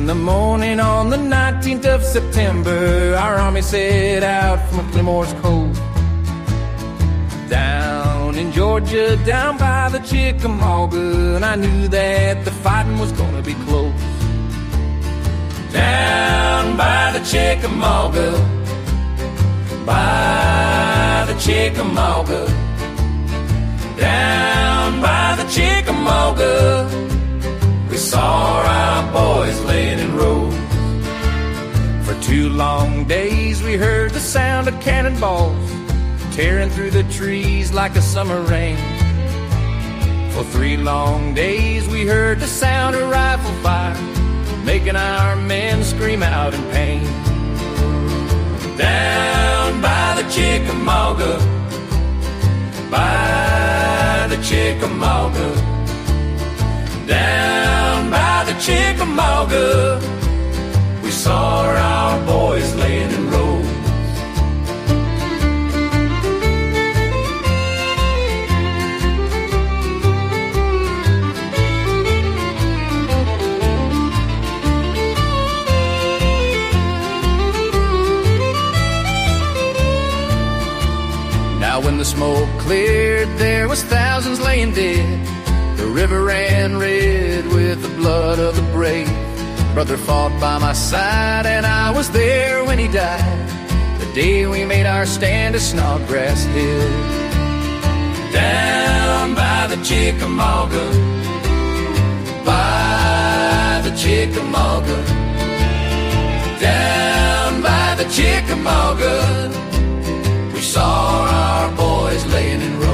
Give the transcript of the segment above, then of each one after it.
the morning on the 19th of September, our army set out from Claymore's Cove. Down in Georgia, down by the Chickamauga, and I knew that the fighting was gonna be close. Down by the Chickamauga, by the Chickamauga, down by the Chickamauga, we saw our boys laying in rows. For 2 long days we heard the sound of cannonballs tearing through the trees like a summer rain. For 3 long days we heard the sound of rifle fire making our men scream out in pain. Down by the Chickamauga, by the Chickamauga, down by the Chickamauga, we saw our boys laying in rows. Now when the smoke cleared, there was thousands laying dead. The river ran red with the blood of the brave. Brother fought by my side, and I was there when he died, the day we made our stand at Snodgrass Hill. Down by the Chickamauga, by the Chickamauga, down by the Chickamauga, we saw our boys laying in rows.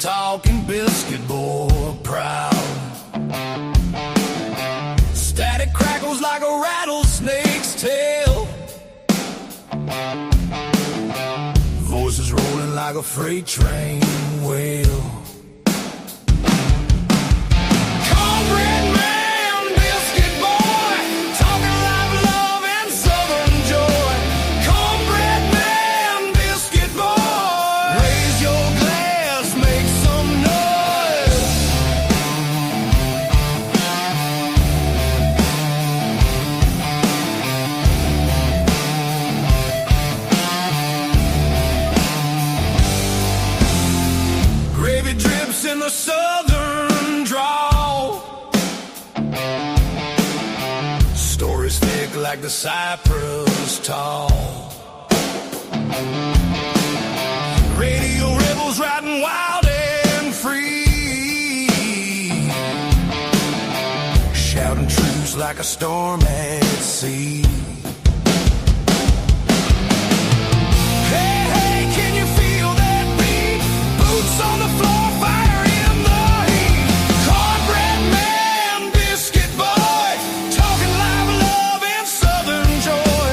Talkin, biscuit boy, proud. Static crackles like a rattlesnake's tail. Voices rolling like a freight train wheel. Cornbread Man, biscuit boy, talking live love and southern joy. Cornbread Man, biscuit boy, raise your glass, make some noise. Gravy drips in the southern drawl. Stories thick like the cypress tall. Radio rebels riding wild and free, shouting truths like a storm at sea. Hey, hey, can you feel that beat? Boots on the floor, fire in the heat. Cornbread Man, biscuit boy, talking live love and southern joy.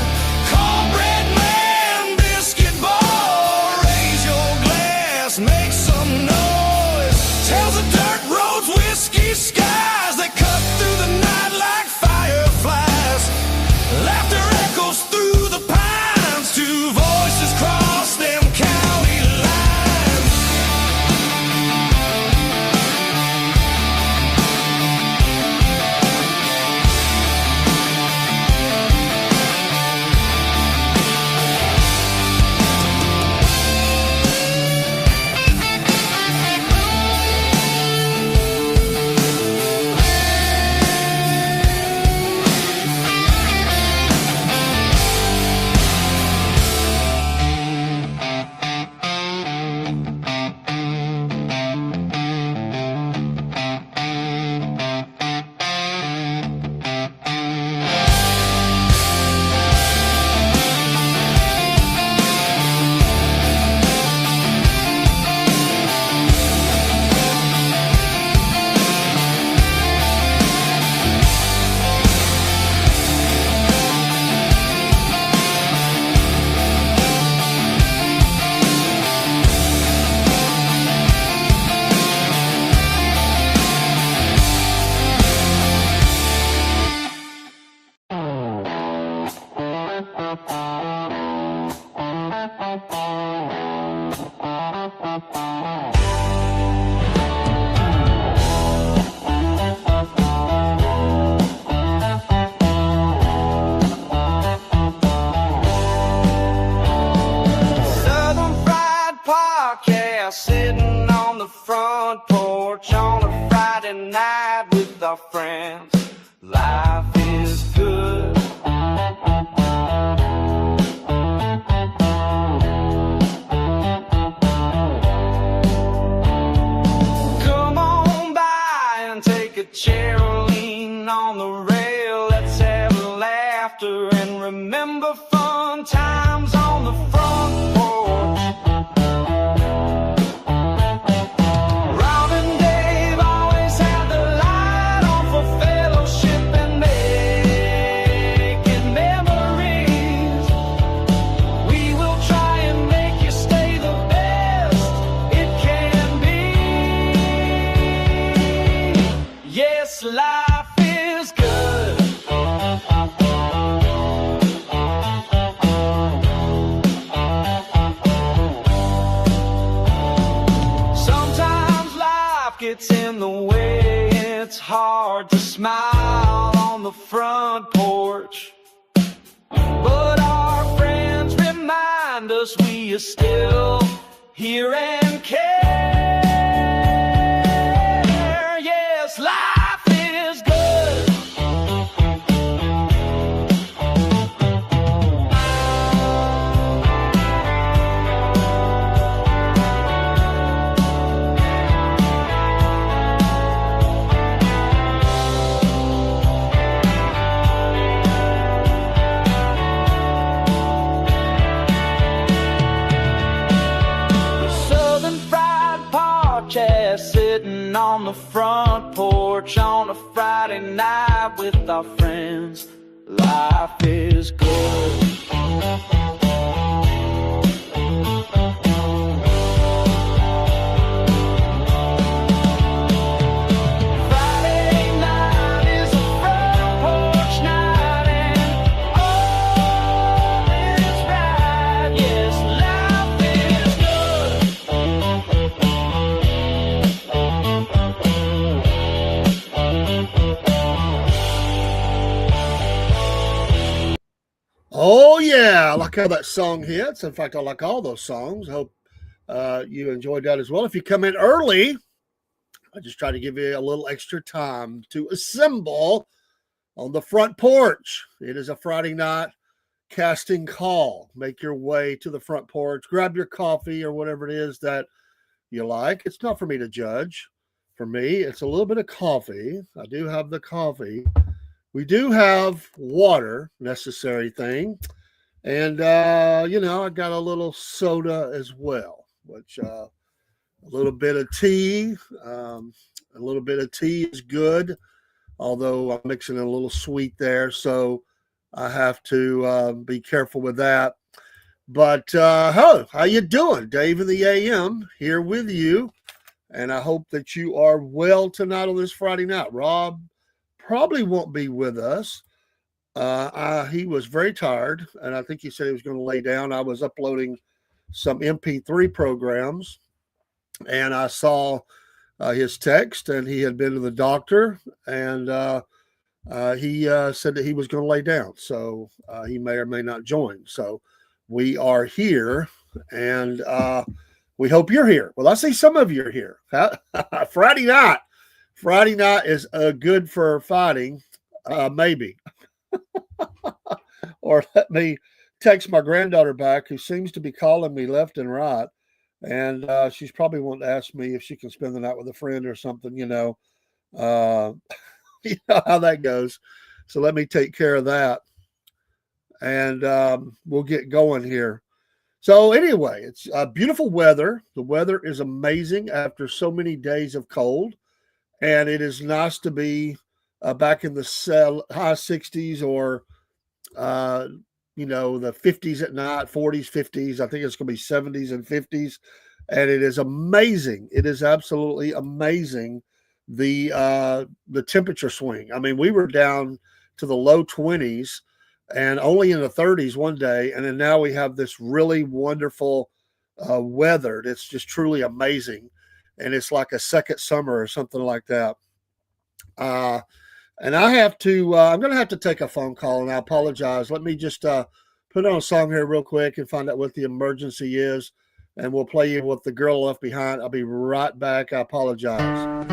Cornbread Man, biscuit boy, raise your glass, make some noise. Tells the dirt roads, whiskey skies that cut through the night like fireflies. Laughter Sitting on the front porch on a Friday night with our friends. Life is good. Come on by and take a chair or lean on the rail. Let's have laughter and remember fun times on the front porch. Life is good. Sometimes life gets in the way. It's hard to smile on the front porch, but our friends remind us we are still here and care. Yes, life. Sitting on the front porch on a Friday night with our friends. Life is good. Oh, yeah. I like how that song hits. In fact, I like all those songs. I hope you enjoyed that as well. If you come in early, I just try to give you a little extra time to assemble on the front porch. It is a Friday night casting call. Make your way to the front porch. Grab your coffee or whatever it is that you like. It's not for me to judge. For me, it's a little bit of coffee. I do have the coffee. We do have water, necessary thing. And, I got a little soda as well, which a little bit of tea. A little bit of tea is good, although I'm mixing a little sweet there. So I have to be careful with that. But, how you doing? Dave in the AM here with you. And I hope that you are well tonight on this Friday night. Rob probably won't be with us. He was very tired, and I think he said he was going to lay down. I was uploading some MP3 programs, and I saw his text, and he had been to the doctor, and he said that he was going to lay down, so he may or may not join. So we are here, and we hope you're here. Well, I see some of you are here. Friday night. Friday night is good for fighting, maybe. Or let me text my granddaughter back, who seems to be calling me left and right. And she's probably wanting to ask me if she can spend the night with a friend or something, you know. You know how that goes. So let me take care of that. And we'll get going here. So anyway, it's beautiful weather. The weather is amazing after so many days of cold. And it is nice to be back in the high 60s or, the 50s at night, 40s, 50s. I think it's going to be 70s and 50s. And it is amazing. It is absolutely amazing, the temperature swing. I mean, we were down to the low 20s and only in the 30s one day. And then now we have this really wonderful weather. It's just truly amazing. And it's like a second summer or something like that. And I have to, I'm going to have to take a phone call, and I apologize. Let me just put on a song here real quick and find out what the emergency is. And we'll play you with The Girl Left Behind. I'll be right back. I apologize.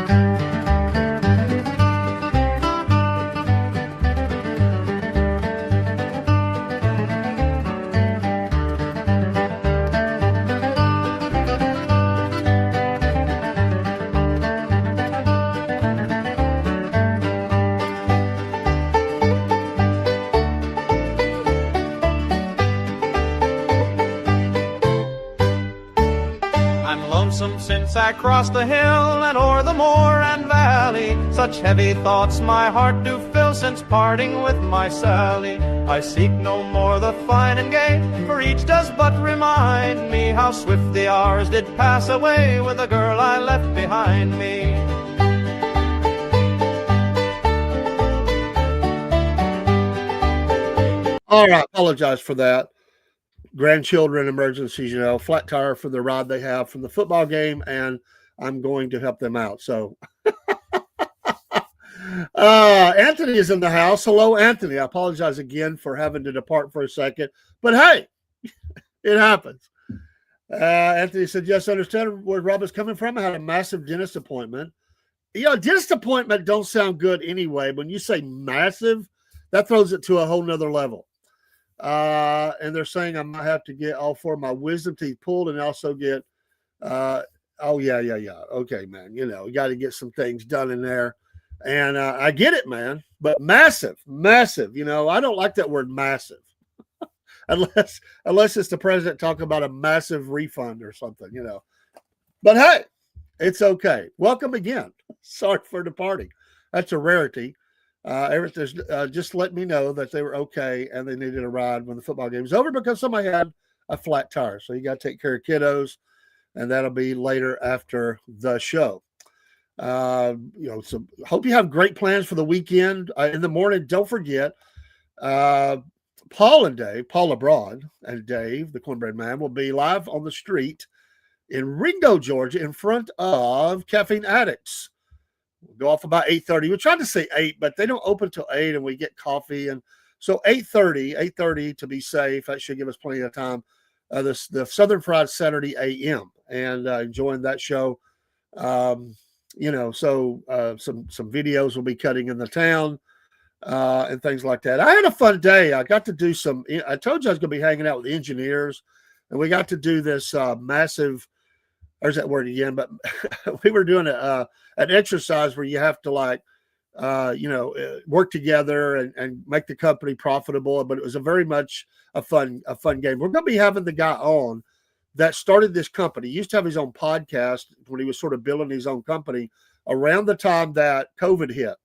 Since I crossed the hill and o'er the moor and valley, such heavy thoughts my heart do fill since parting with my Sally. I seek no more the fine and gay, for each does but remind me how swift the hours did pass away with the girl I left behind me. All right, apologize for that. Grandchildren emergencies, flat tire for the ride they have from the football game, and I'm going to help them out. So Anthony is in the house. Hello, Anthony. I apologize again for having to depart for a second, but hey, it happens. Anthony said, yes, I understand where Rob is coming from. I had a massive dentist appointment. Dentist appointment don't sound good anyway. When you say massive, that throws it to a whole nother level. And they're saying I might have to get all four of my wisdom teeth pulled and also get, yeah. Okay, man. You got to get some things done in there. And I get it, man. But massive. I don't like that word massive. unless it's the president talking about a massive refund or something, But hey, it's okay. Welcome again. Sorry for departing. That's a rarity. Just let me know that they were okay and they needed a ride when the football game was over because somebody had a flat tire. So you got to take care of kiddos, and that'll be later after the show. So hope you have great plans for the weekend. In the morning, don't forget, Paul LeBron and Dave, the Cornbread Man, will be live on the street in Ringo, Georgia, in front of Caffeine Addicts. We'll go off about 8:30. We tried to say 8, but they don't open till 8, and we get coffee. And so 8:30 to be safe. That should give us plenty of time. The Southern Fried Saturday AM, and enjoying that show. Some videos will be cutting in the town and things like that. I had a fun day. I got to do I told you I was going to be hanging out with engineers, and we got to do this massive, there's that word again, but we were doing an exercise where you have to work together and make the company profitable. But it was very much a fun game. We're going to be having the guy on that started this company. He used to have his own podcast when he was sort of building his own company around the time that COVID hit,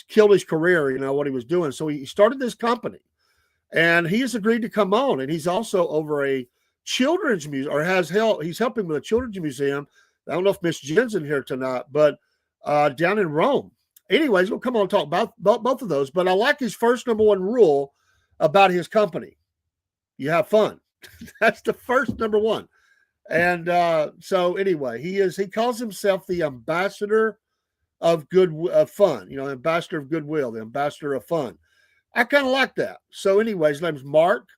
killed his career, what he was doing. So he started this company, and he has agreed to come on. And he's also over a children's museum, or he's helping with a children's museum. I don't know if Miss Jen's in here tonight, but down in Rome. Anyways, we'll come on and talk about both of those. But I like his first number one rule about his company. You have fun. That's the first number one. And so anyway, he calls himself the ambassador of fun, ambassador of goodwill, the ambassador of fun. I kind of like that. So anyways, his name's Mark.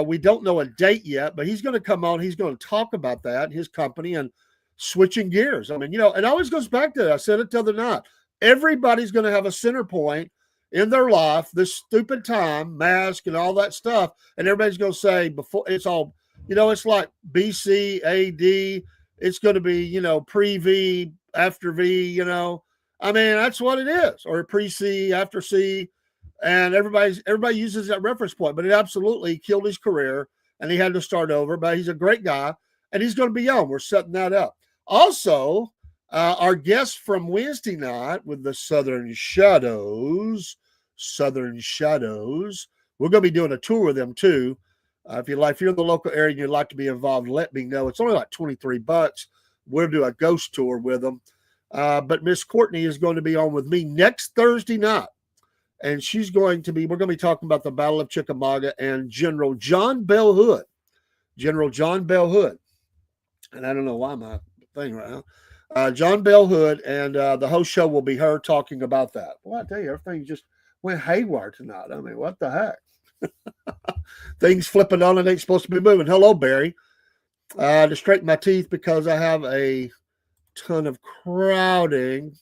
We don't know a date yet, but he's going to come on. He's going to talk about that, his company, and switching gears. I mean, it always goes back to that. I said it the other night. Everybody's going to have a center point in their life, this stupid time, mask and all that stuff. And everybody's going to say before it's all, it's like BC, AD. It's going to be, pre-V, after V, I mean, that's what it is. Or pre-C, after C. And everybody uses that reference point, but it absolutely killed his career, and he had to start over. But he's a great guy, and he's going to be on. We're setting that up. Also, our guest from Wednesday night with the Southern Shadows, we're going to be doing a tour with them too. If you're in the local area and you'd like to be involved, let me know. It's only like $23. We'll do a ghost tour with them. But Miss Courtney is going to be on with me next Thursday night and we're going to be talking about the Battle of Chickamauga and General John Bell Hood. General John Bell Hood. And I don't know why my thing right now. John Bell Hood, and the whole show will be her talking about that. Well, I tell you, everything just went haywire tonight. I mean, what the heck? Things flipping on and ain't supposed to be moving. Hello, Barry. To straighten my teeth because I have a ton of crowding.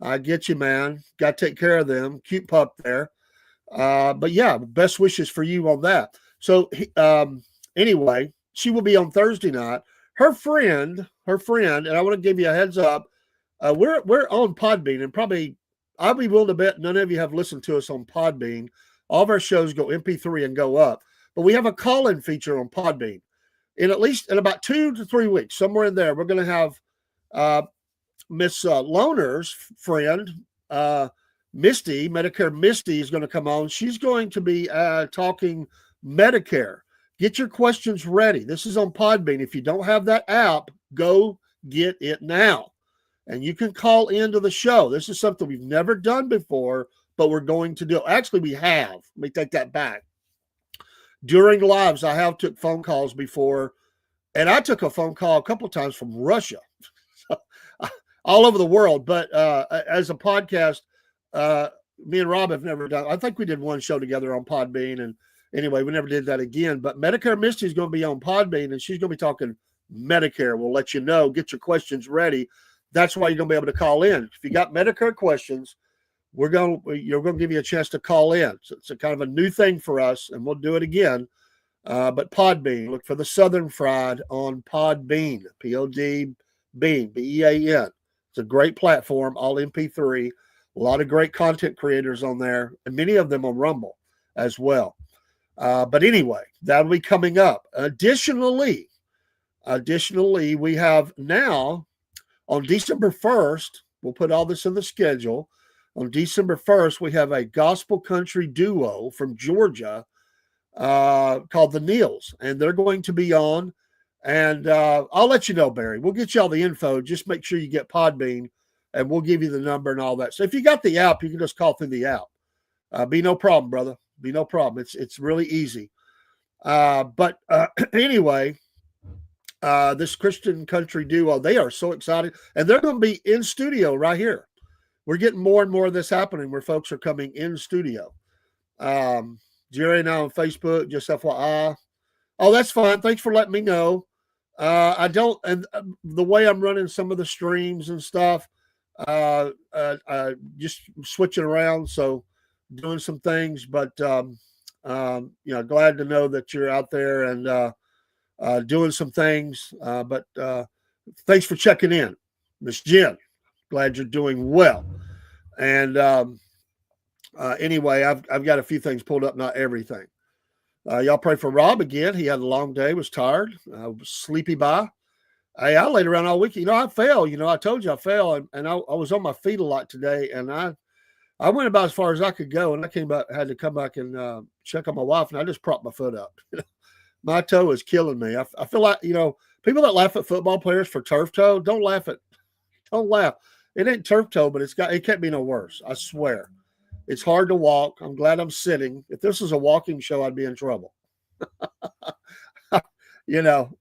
I get you, man. Got to take care of them. Cute pup there. But yeah, best wishes for you on that. So anyway, she will be on Thursday night. Her friend, and I want to give you a heads up. We're on Podbean, and probably I'll be willing to bet none of you have listened to us on Podbean. All of our shows go MP3 and go up, but we have a call-in feature on Podbean. In about 2 to 3 weeks, somewhere in there, we're going to have Miss Loner's friend, Misty, Medicare Misty, is going to come on. She's going to be talking Medicare. Get your questions ready. This is on Podbean. If you don't have that app, go get it now. And you can call into the show. This is something we've never done before, but we're going to do. Actually, we have. Let me take that back. During lives, I have took phone calls before, and I took a phone call a couple of times from Russia, all over the world. But as a podcast, me and Rob have never done. I think we did one show together on Podbean, and anyway, we never did that again. But Medicare Misty is going to be on Podbean, and she's going to be talking Medicare. We'll let you know. Get your questions ready. That's why you're going to be able to call in. If you got Medicare questions, you're going to give you a chance to call in. So it's a kind of a new thing for us, and we'll do it again. But Podbean, look for the Southern Fried on Podbean, Podbean, BEAN. It's a great platform, all MP3. A lot of great content creators on there, and many of them on Rumble as well. But anyway, that'll be coming up. Additionally, we have now on December 1st, we'll put all this in the schedule. On December 1st, we have a gospel country duo from Georgia called the Neils, and they're going to be on. And I'll let you know, Barry. We'll get you all the info. Just make sure you get Podbean, and we'll give you the number and all that. So if you got the app, you can just call through the app. Be no problem, brother. Be no problem. It's really easy. But anyway, this Christian country duo, they are so excited, and they're going to be in studio right here. We're getting more and more of this happening where folks are coming in studio. Jerry and I on Facebook, just FYI. Oh, that's fine. Thanks for letting me know. I don't, and the way I'm running some of the streams and stuff, just switching around. So doing some things, but, glad to know that you're out there and doing some things. But thanks for checking in, Miss Jen. Glad you're doing well. And anyway, I've got a few things pulled up, not everything. Y'all pray for Rob again. He had a long day, was tired, was sleepy by. Hey, I laid around all week. I fell. I told you I fell, and I was on my feet a lot today, and I went about as far as I could go, and I had to come back and check on my wife, and I just propped my foot up. My toe is killing me. I feel like, people that laugh at football players for turf toe, don't laugh. It ain't turf toe, but it can't be no worse. I swear. It's hard to walk. I'm glad I'm sitting. If this was a walking show, I'd be in trouble. You don't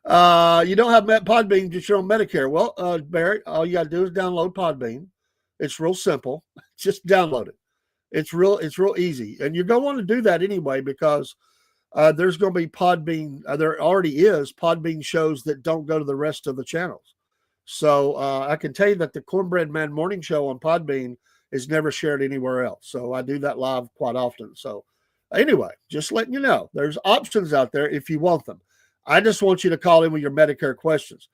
have Podbean, just you're on Medicare. Well, Barry, all you got to do is download Podbean. It's real simple. Just download it. It's real easy. And you're going to want to do that anyway, because there's going to be Podbean. There already is Podbean shows that don't go to the rest of the channels. So I can tell you that the Cornbread Man morning show on Podbean is never shared anywhere else. So I do that live quite often. So anyway, just letting you know, there's options out there if you want them. I just want you to call in with your Medicare questions.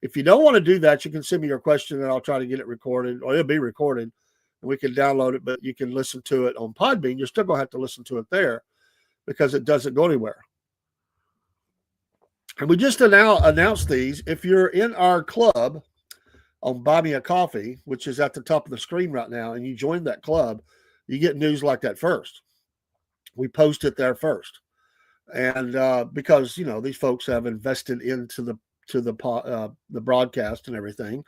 If you don't want to do that, you can send me your question and I'll try to get it recorded, or it'll be recorded and we can download it, but you can listen to it on Podbean. You're still going to have to listen to it there because it doesn't go anywhere. And we just announced these. If you're in our club on Buy Me a Coffee, which is at the top of the screen right now, and you join that club, you get news like that first. We post it there first. And because, these folks have invested into the broadcast and everything.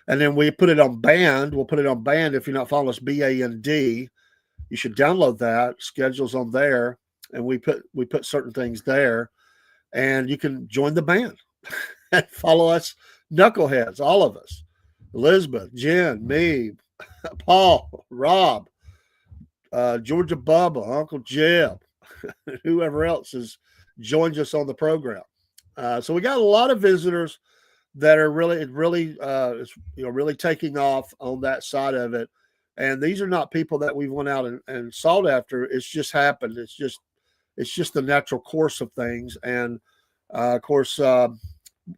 And then we put it on Band. We'll put it on Band. If you're not following us, BAND, you should download that. Schedules on there, and we put certain things there, and you can join the band and follow us, knuckleheads, all of us, Elizabeth, Jen, me, Paul, Rob, Georgia Bubba, Uncle Jeb, whoever else has joined us on the program. So we got a lot of visitors that are really really taking off on that side of it. And these are not people that we went out and sought after. It's just happened. It's just the natural course of things. And of course, I'm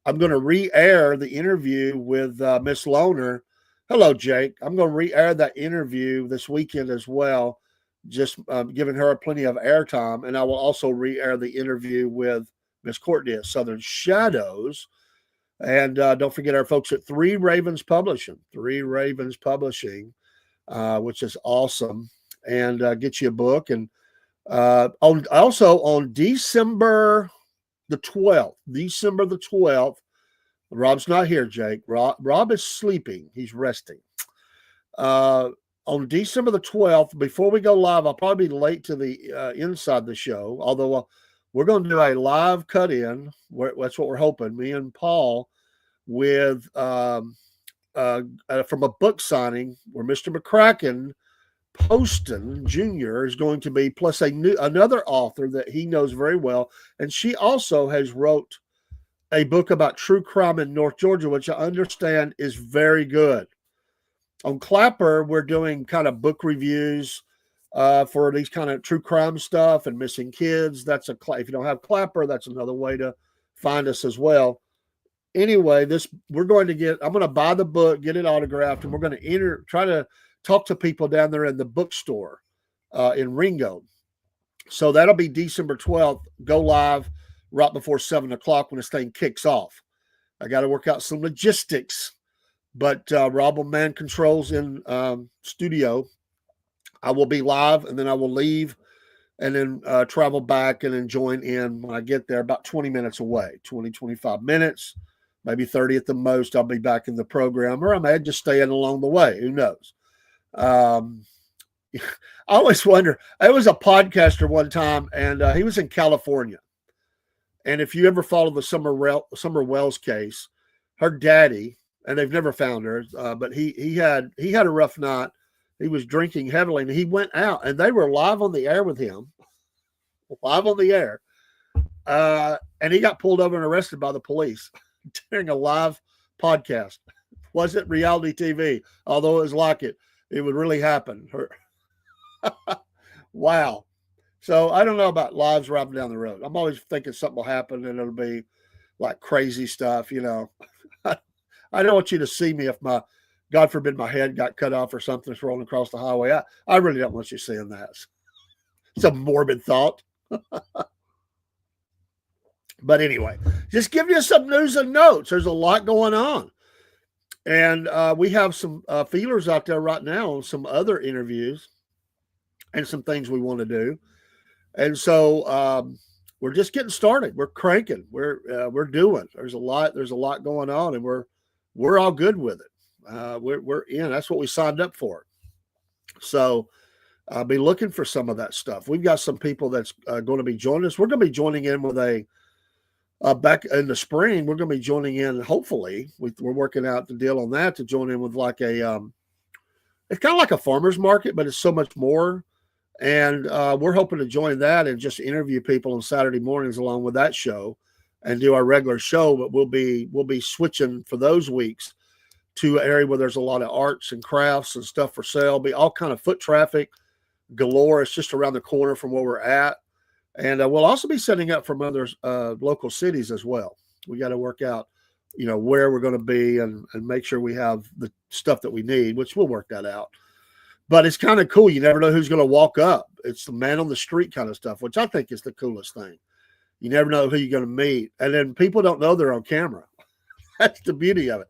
going to re-air the interview with Miss Loner. Hello, Jake. I'm going to re-air that interview this weekend as well, just giving her plenty of airtime. And I will also re-air the interview with Miss Courtney at Southern Shadows. And don't forget our folks at Three Ravens Publishing, which is awesome, and get you a book. And also on December the 12th, Rob's not here, Jake. Rob is sleeping. He's resting. On December the 12th, before we go live, I'll probably be late to the inside the show, although we're going to do a live cut-in. That's what we're hoping, me and Paul, with from a book signing where Mr. McCracken Poston Jr. is going to be, plus another author that he knows very well. And she also has wrote a book about true crime in North Georgia, which I understand is very good. On Clapper, we're doing kind of book reviews for these kind of true crime stuff and missing kids. If you don't have Clapper, that's another way to find us as well. Anyway, I'm going to buy the book, get it autographed, and we're going to try to talk to people down there in the bookstore in Ringo. So that'll be December 12th. Go live right before 7 o'clock when this thing kicks off. I got to work out some logistics, but Rob will man controls in studio. I will be live, and then I will leave and then travel back and then join in when I get there, about 20 minutes away, 25 minutes, maybe 30 at the most. I'll be back in the program, or I may just stay in along the way. Who knows? I always wonder. I was a podcaster one time, and he was in California. And if you ever followed the Summer Wells case, her daddy, and they've never found her, but he had a rough night. He was drinking heavily, and he went out, and they were live on the air with him, and he got pulled over and arrested by the police during a live podcast. Wasn't reality TV, although it was like it. It would really happen. Wow. So I don't know about lives driving down the road. I'm always thinking something will happen and it'll be like crazy stuff, you know. I don't want you to see me if God forbid, my head got cut off or something's rolling across the highway. I really don't want you seeing that. It's a morbid thought. But anyway, just give you some news and notes. There's a lot going on. And we have some feelers out there right now on some other interviews and some things we want to do. And so we're just getting started. We're cranking. We're doing. There's a lot going on, and we're all good with it. We're in. That's what we signed up for. So I'll be looking for some of that stuff. We've got some people that's going to be joining us. We're going to be joining in with back in the spring. We're going to be joining in. Hopefully, we're working out the deal on that to join in with like it's kind of like a farmer's market, but it's so much more. And we're hoping to join that and just interview people on Saturday mornings along with that show and do our regular show. But we'll be switching for those weeks to an area where there's a lot of arts and crafts and stuff for sale. Be all kind of foot traffic galore. It's just around the corner from where we're at. And we'll also be setting up from other local cities as well. We got to work out, where we're going to be and make sure we have the stuff that we need, which we'll work that out. But it's kind of cool. You never know who's going to walk up. It's the man on the street kind of stuff, which I think is the coolest thing. You never know who you're going to meet. And then people don't know they're on camera. That's the beauty of it.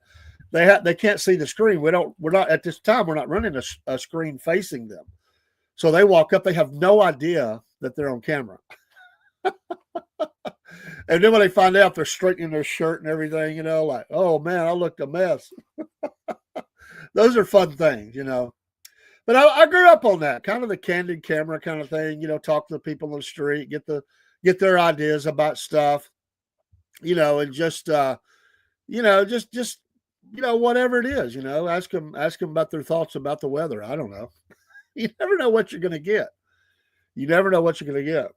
They can't see the screen. We're not at this time, we're not running a screen facing them. So they walk up, they have no idea that they're on camera. And then when they find out, they're straightening their shirt and everything, like, oh man, I looked a mess. those are fun things, you know. But I grew up on that kind of the candid camera kind of thing, you know, talk to the people on the street, get their ideas about stuff, you know, and just you know, just you know, whatever it is, you know, ask them about their thoughts about the weather. I don't know. You never know what you're going to get. You never know what you're going to get.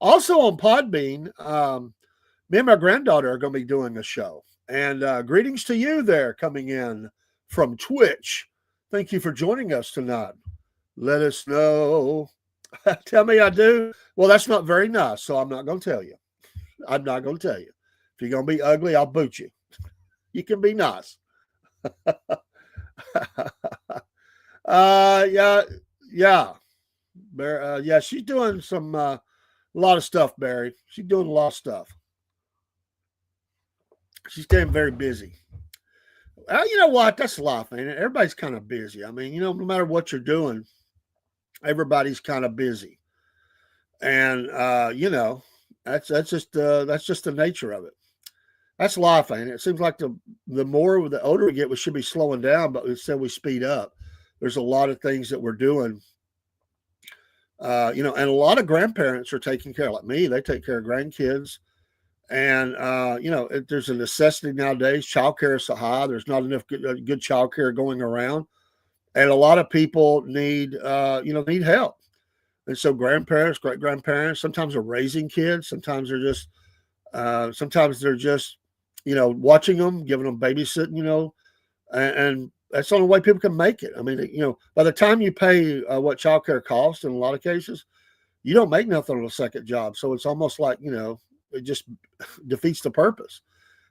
Also on Podbean, me and my granddaughter are going to be doing a show. And greetings to you there coming in from Twitch. Thank you for joining us tonight. Let us know. Tell me I do. Well, that's not very nice, so I'm not going to tell you. I'm not going to tell you. If you're going to be ugly, I'll boot you. You can be nice. Yeah. Yeah, she's doing some a lot of stuff, Barry. She's doing a lot of stuff. She's getting very busy. You know what? That's life, man. Everybody's kind of busy. I mean, you know, no matter what you're doing, everybody's kind of busy, and you know, that's just the nature of it. That's life, ain't it? It seems like the older we get, we should be slowing down, but instead we speed up. There's a lot of things that we're doing. You know, and a lot of grandparents are taking care, like me, they take care of grandkids. And, you know, there's a necessity nowadays. Childcare is so high. There's not enough good childcare going around. And a lot of people need, you know, need help. And so grandparents, great grandparents, sometimes are raising kids. Sometimes they're just, you know, watching them, giving them babysitting, you know, and that's the only way people can make it. I mean, you know, by the time you pay what childcare costs in a lot of cases, you don't make nothing on a second job. So it's almost like, you know, it just defeats the purpose.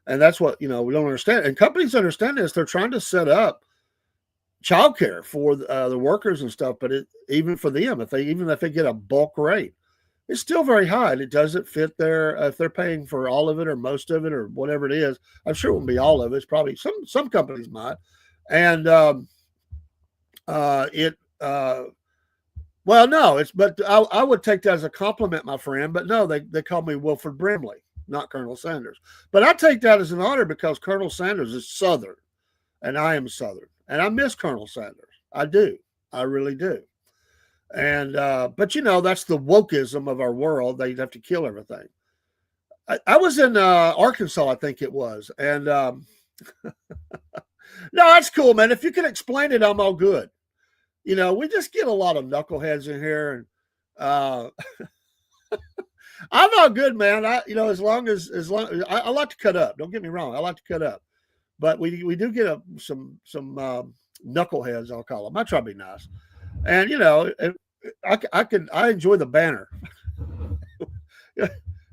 And that's what, you know, we don't understand. And companies understand this. They're trying to set up childcare for the workers and stuff, but even for them, if they get a bulk rate, it's still very high, and it doesn't fit their if they're paying for all of it or most of it or whatever it is. I'm sure it won't be all of it. It's probably some companies might, and well, no, but I would take that as a compliment, my friend. But no, they call me Wilford Brimley, not Colonel Sanders. But I take that as an honor because Colonel Sanders is Southern, and I am Southern, and I miss Colonel Sanders. I do, I really do. And but you know, that's the wokeism of our world. They'd have to kill everything. I was in Arkansas, I think it was, and no, that's cool, man. If you can explain it, I'm all good. You know, we just get a lot of knuckleheads in here, and I'm all good, man. You know, as long as I like to cut up. Don't get me wrong, I like to cut up, but we do get some knuckleheads, I'll call them. I try to be nice, and you know, I enjoy the banner.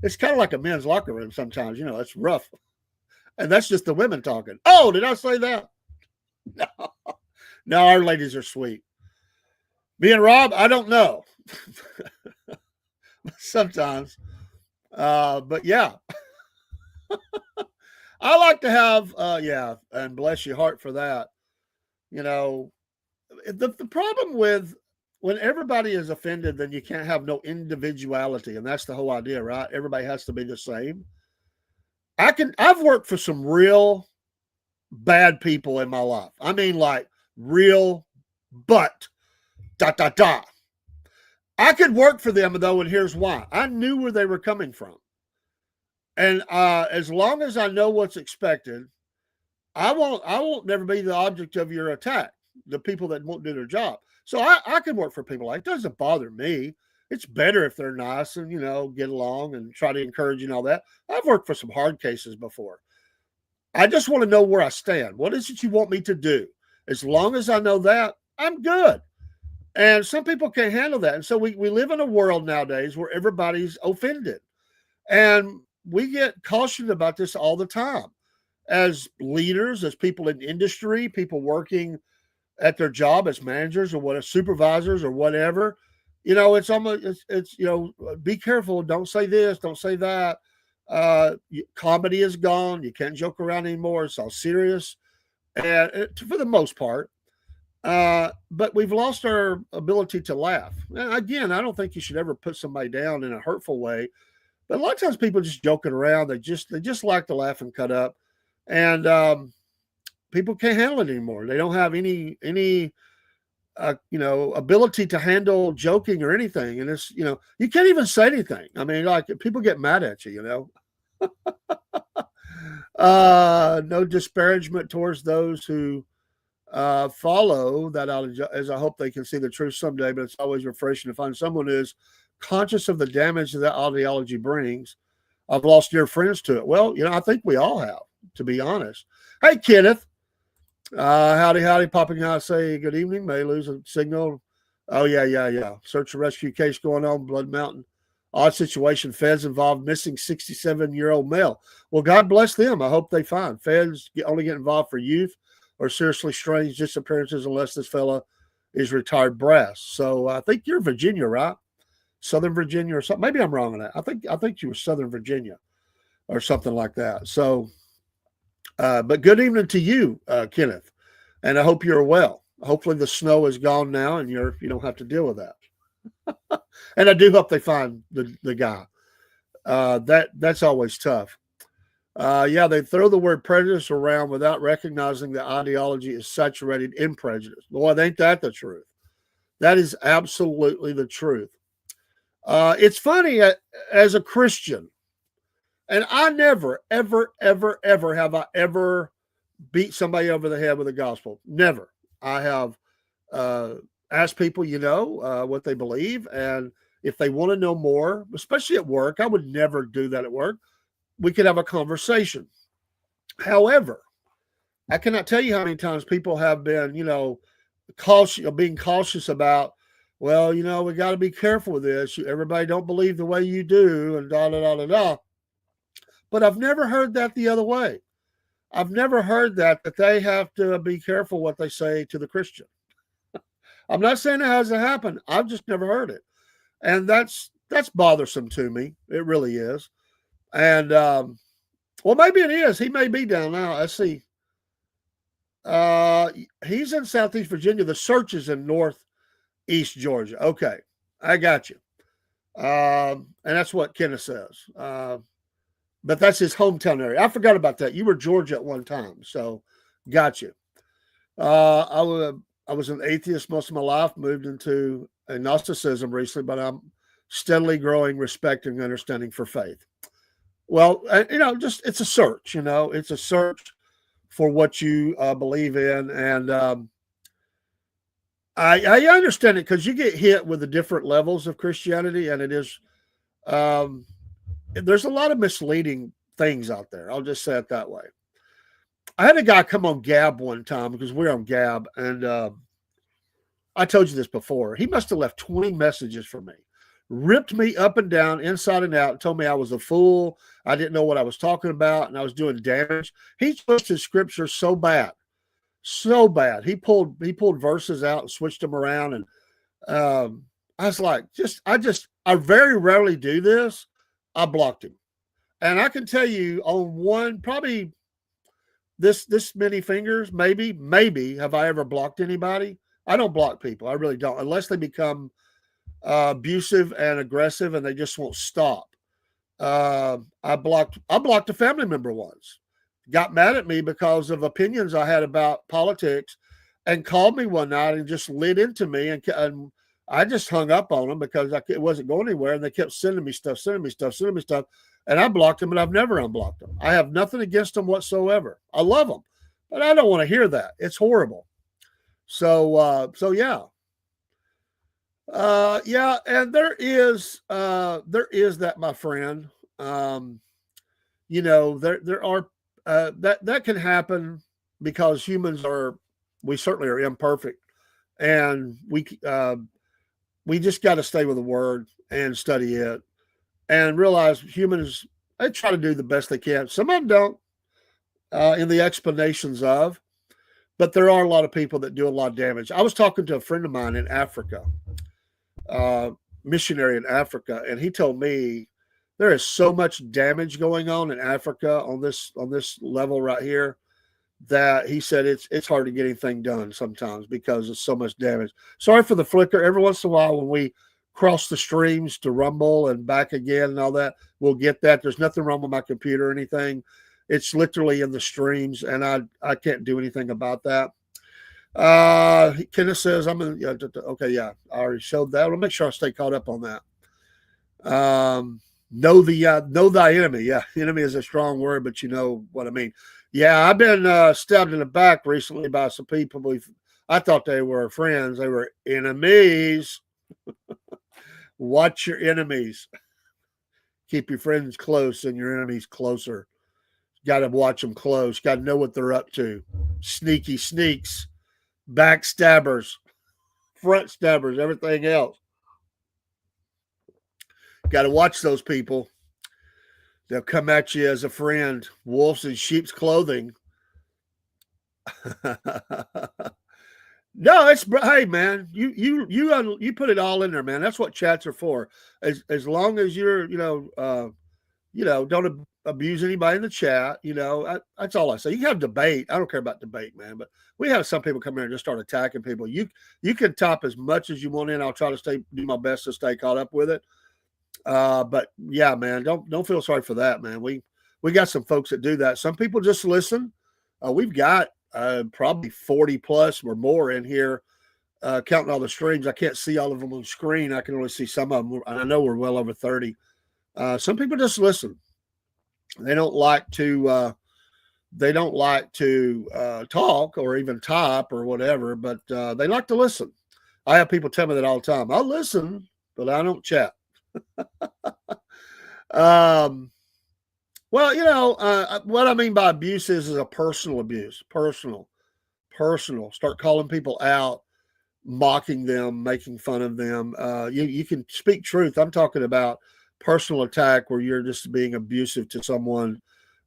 It's kind of like a men's locker room sometimes. You know, it's rough, and that's just the women talking. Oh, did I say that? No, no, our ladies are sweet. Me and Rob, I don't know. Sometimes, but yeah, I like to have yeah, and bless your heart for that. You know, the problem with when everybody is offended, then you can't have no individuality, and that's the whole idea, right? Everybody has to be the same. I've worked for some real bad people in my life. I mean, like real but ... I could work for them though, and here's why. I knew where they were coming from. And as long as I know what's expected, I won't never be the object of your attack, the people that won't do their job. So I can work for people like that. It doesn't bother me. It's better if they're nice and, you know, get along and try to encourage you and all that. I've worked for some hard cases before. I just want to know where I stand. What is it you want me to do? As long as I know that, I'm good. And some people can't handle that. And so we live in a world nowadays where everybody's offended. And we get cautioned about this all the time. As leaders, as people in industry, people working at their job as managers or what, supervisors or whatever, you know, it's almost, it's you know, be careful. Don't say this, don't say that. Comedy is gone. You can't joke around anymore. It's all serious. And for the most part, but we've lost our ability to laugh. And again, I don't think you should ever put somebody down in a hurtful way, but a lot of times people just joking around. They just like to laugh and cut up. And, people can't handle it anymore. They don't have any ability to handle joking or anything. And it's, you can't even say anything. I mean, like, people get mad at you, no disparagement towards those who follow that ideology, as I hope they can see the truth someday, but it's always refreshing to find someone who is conscious of the damage that ideology brings. I've lost dear friends to it. Well, I think we all have, to be honest. Hey, Kenneth. Howdy, popping out. Say good evening. May lose a signal. Oh, yeah. Search and rescue case going on, Blood Mountain. Odd situation. Feds involved missing 67-year-old male. Well, God bless them. I hope they find. Feds only get involved for youth or seriously strange disappearances unless this fella is retired brass. So I think you're Virginia, right? Southern Virginia or something. Maybe I'm wrong on that. I think you were Southern Virginia or something like that. So, but good evening to you, Kenneth, and I hope you're well. Hopefully the snow is gone now and you don't have to deal with that. And I do hope they find the guy. That's always tough. They throw the word prejudice around without recognizing that ideology is saturated in prejudice. Boy, ain't that the truth? That is absolutely the truth. It's funny, as a Christian, and I never, ever, ever, ever have I ever beat somebody over the head with the gospel. Never. I have asked people, what they believe, and if they want to know more, especially at work, I would never do that at work. We could have a conversation. However, I cannot tell you how many times people have been, being cautious about, well, we got to be careful with this. Everybody don't believe the way you do, and da. But I've never heard that the other way. I've never heard that they have to be careful what they say to the Christian. I'm not saying it hasn't happened. I've just never heard it. And that's bothersome to me. It really is. And, well, maybe it is. He may be down now. Let's see. He's in Southeast Virginia. The search is in Northeast Georgia. Okay. I got you. And that's what Kenneth says. But that's his hometown area. I forgot about that. You were Georgia at one time. So got you. I was an atheist most of my life, moved into agnosticism recently, but I'm steadily growing respect and understanding for faith. Well, it's a search, it's a search for what you believe in. And I understand it because you get hit with the different levels of Christianity, and it is, there's a lot of misleading things out there. I'll just say it that way. I had a guy come on Gab one time because we're on Gab, and I told you this before. He must have left 20 messages for me. Ripped me up and down, inside and out, told me I was a fool. I didn't know what I was talking about, and I was doing damage. He twisted scripture so bad. He pulled verses out and switched them around, and I was like, I very rarely do this. I blocked him. And I can tell you on one, probably this many fingers, maybe have I ever blocked anybody? I don't block people. I really don't, unless they become abusive and aggressive and they just won't stop. I blocked a family member once. Got mad at me because of opinions I had about politics, and called me one night and just lit into me, and I just hung up on them because it wasn't going anywhere, and they kept sending me stuff, and I blocked them, and I've never unblocked them. I have nothing against them whatsoever. I love them, but I don't want to hear that. It's horrible. So yeah. And there is that, my friend. There are that can happen because humans we certainly are imperfect, and we just got to stay with the word and study it and realize humans, they try to do the best they can. Some of them don't in the explanations of, but there are a lot of people that do a lot of damage. I was talking to a friend of mine in Africa, missionary in Africa, and he told me there is so much damage going on in Africa on this level right here that he said it's hard to get anything done sometimes because there's so much damage. Sorry for the flicker. Every once in a while when we cross the streams to Rumble and back again and all that, we'll get that. There's nothing wrong with my computer or anything. It's literally in the streams, and I can't do anything about that. Kenneth says, okay, yeah, I already showed that. I'll make sure I stay caught up on that. Know thy enemy. Yeah, enemy is a strong word, but you know what I mean. Yeah, I've been stabbed in the back recently by some people. I thought they were friends. They were enemies. Watch your enemies. Keep your friends close and your enemies closer. Got to watch them close. Got to know what they're up to. Sneaky sneaks, backstabbers, front stabbers, everything else. Got to watch those people. They'll come at you as a friend. Wolves in sheep's clothing. No, hey man, you put it all in there, man. That's what chats are for. As long as you're don't abuse anybody in the chat. That's all I say. You can have debate. I don't care about debate, man. But we have some people come here and just start attacking people. You can top as much as you want in. I'll try to do my best to stay caught up with it. But yeah, man, don't feel sorry for that, man. We got some folks that do that. Some people just listen. We've got probably 40 plus or more in here, counting all the streams. I can't see all of them on the screen. I can only see some of them. I know we're well over 30. Some people just listen. They don't like to talk or even type or whatever, but they like to listen. I have people tell me that all the time. I'll listen, but I don't chat. Well, what I mean by abuse is a personal abuse, personal. Start calling people out, mocking them, making fun of them. You can speak truth. I'm talking about personal attack where you're just being abusive to someone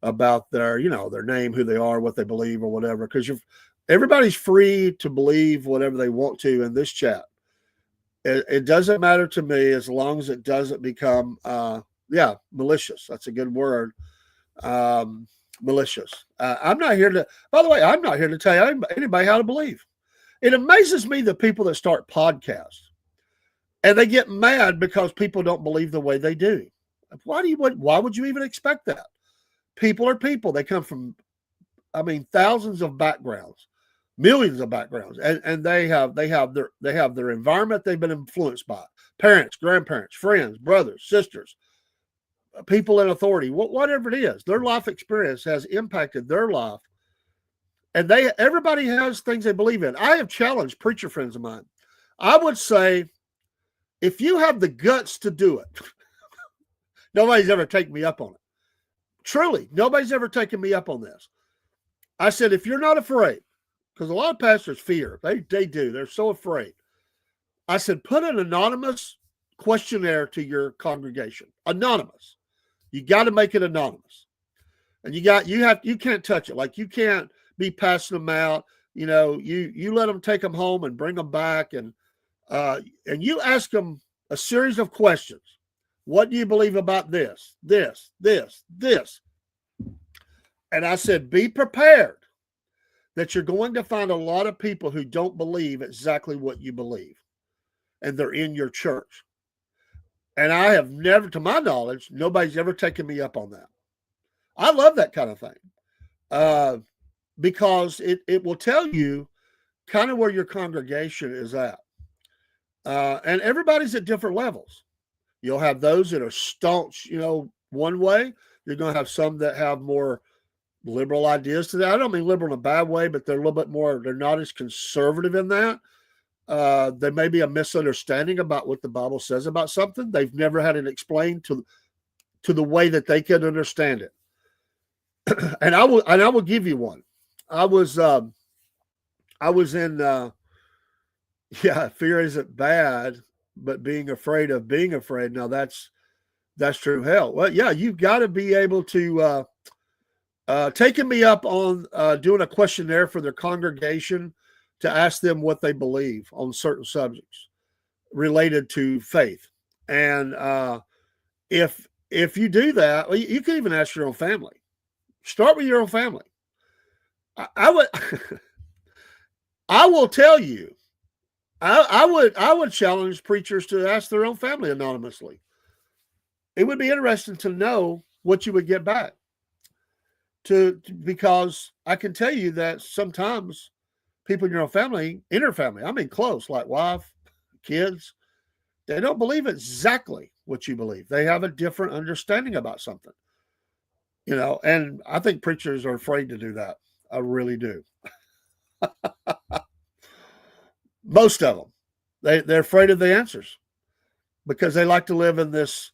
about their name, who they are, what they believe, or whatever. Because everybody's free to believe whatever they want to in this chat. It doesn't matter to me as long as it doesn't become, malicious. That's a good word. Malicious. I'm not here to tell anybody how to believe. It amazes me the people that start podcasts and they get mad because people don't believe the way they do. Why would you even expect that? People are people. They come from, thousands of backgrounds. Millions of backgrounds, and they have their environment they've been influenced by, parents, grandparents, friends, brothers, sisters, people in authority, whatever it is. Their life experience has impacted their life, and everybody has things they believe in. I have challenged preacher friends of mine. I would say, if you have the guts to do it, nobody's ever taken me up on it. Truly, nobody's ever taken me up on this. I said, if you're not afraid. Because a lot of pastors fear. They do. They're so afraid. I said, put an anonymous questionnaire to your congregation. Anonymous. You got to make it anonymous. And you can't touch it. Like, you can't be passing them out. You let them take them home and bring them back. And you ask them a series of questions. What do you believe about this? This. And I said, be prepared that you're going to find a lot of people who don't believe exactly what you believe, and they're in your church. And I have never, to my knowledge, nobody's ever taken me up on that. I love that kind of thing because it will tell you kind of where your congregation is at. And everybody's at different levels. You'll have those that are staunch, one way. You're going to have some that have more liberal ideas to that. I don't mean liberal in a bad way, but they're a little bit more, they're not as conservative in that. There may be a misunderstanding about what the Bible says about something. They've never had it explained to the way that they can understand it. And I will give you one. I was in fear isn't bad, but being afraid of being afraid. Now that's true hell. Well, yeah, you've got to be able to taking me up on doing a questionnaire for their congregation to ask them what they believe on certain subjects related to faith. And if you do that, well, you can even ask your own family. Start with your own family. I would I will tell you, I would challenge preachers to ask their own family anonymously. It would be interesting to know what you would get back. because I can tell you that sometimes people in your own family, inner family, I mean close, like wife, kids, they don't believe exactly what you believe. They have a different understanding about something, and I think preachers are afraid to do that. I really do. Most of them, they're afraid of the answers because they like to live in this.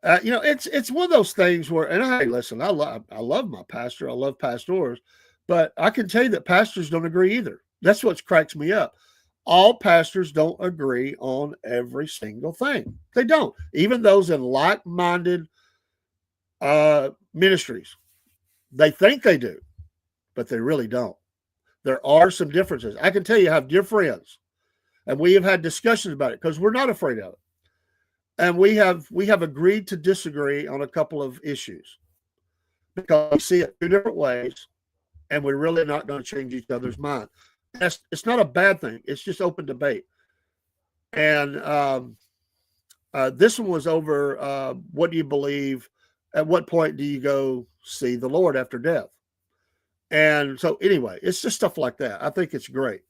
It's one of those things where, and hey, listen, I love my pastor, I love pastors, but I can tell you that pastors don't agree either. That's what cracks me up. All pastors don't agree on every single thing. They don't. Even those in like-minded ministries, they think they do, but they really don't. There are some differences. I can tell you I have dear friends, and we have had discussions about it because we're not afraid of it. And we have agreed to disagree on a couple of issues because we see it two different ways, and we're really not going to change each other's mind. It's not a bad thing. It's just open debate. And this one was over what do you believe? At what point do you go see the Lord after death? And so anyway, it's just stuff like that. I think it's great.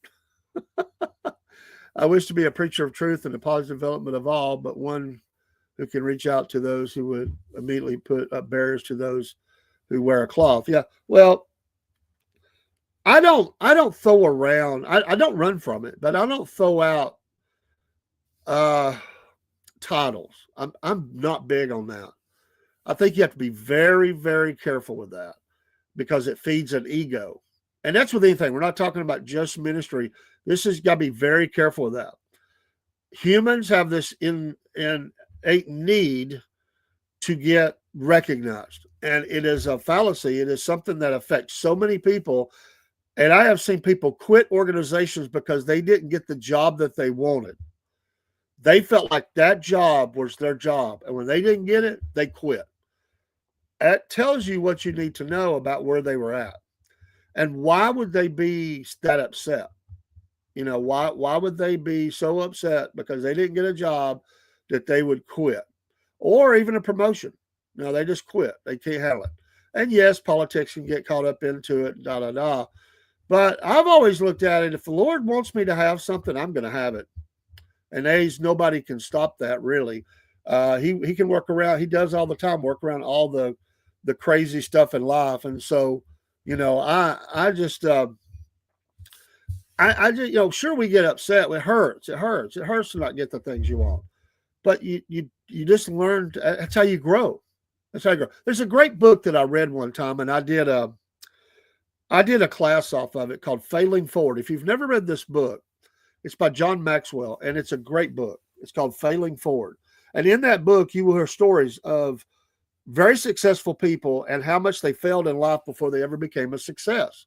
I wish to be a preacher of truth and the positive development of all, but one who can reach out to those who would immediately put up barriers to those who wear a cloth. Yeah, well, I don't throw around. I don't run from it, but I don't throw out titles. I'm not big on that. I think you have to be very, very careful with that because it feeds an ego. And that's with anything. We're not talking about just ministry. This has got to be very careful with that. Humans have this innate need to get recognized. And it is a fallacy. It is something that affects so many people. And I have seen people quit organizations because they didn't get the job that they wanted. They felt like that job was their job. And when they didn't get it, they quit. That tells you what you need to know about where they were at. And why would they be that upset? Why would they be so upset because they didn't get a job that they would quit? Or even a promotion. No, they just quit. They can't handle it. And yes, politics can get caught up into it, But I've always looked at it, if the Lord wants me to have something, I'm going to have it. And nobody can stop that, really. He can work around, he does all the time, work around all the crazy stuff in life. And so, I just, sure, we get upset. It hurts to not get the things you want. But you just learn, that's how you grow. There's a great book that I read one time, and I did a class off of it called Failing Forward. If you've never read this book, it's by John Maxwell, and it's a great book. It's called Failing Forward. And in that book, you will hear stories of very successful people and how much they failed in life before they ever became a success.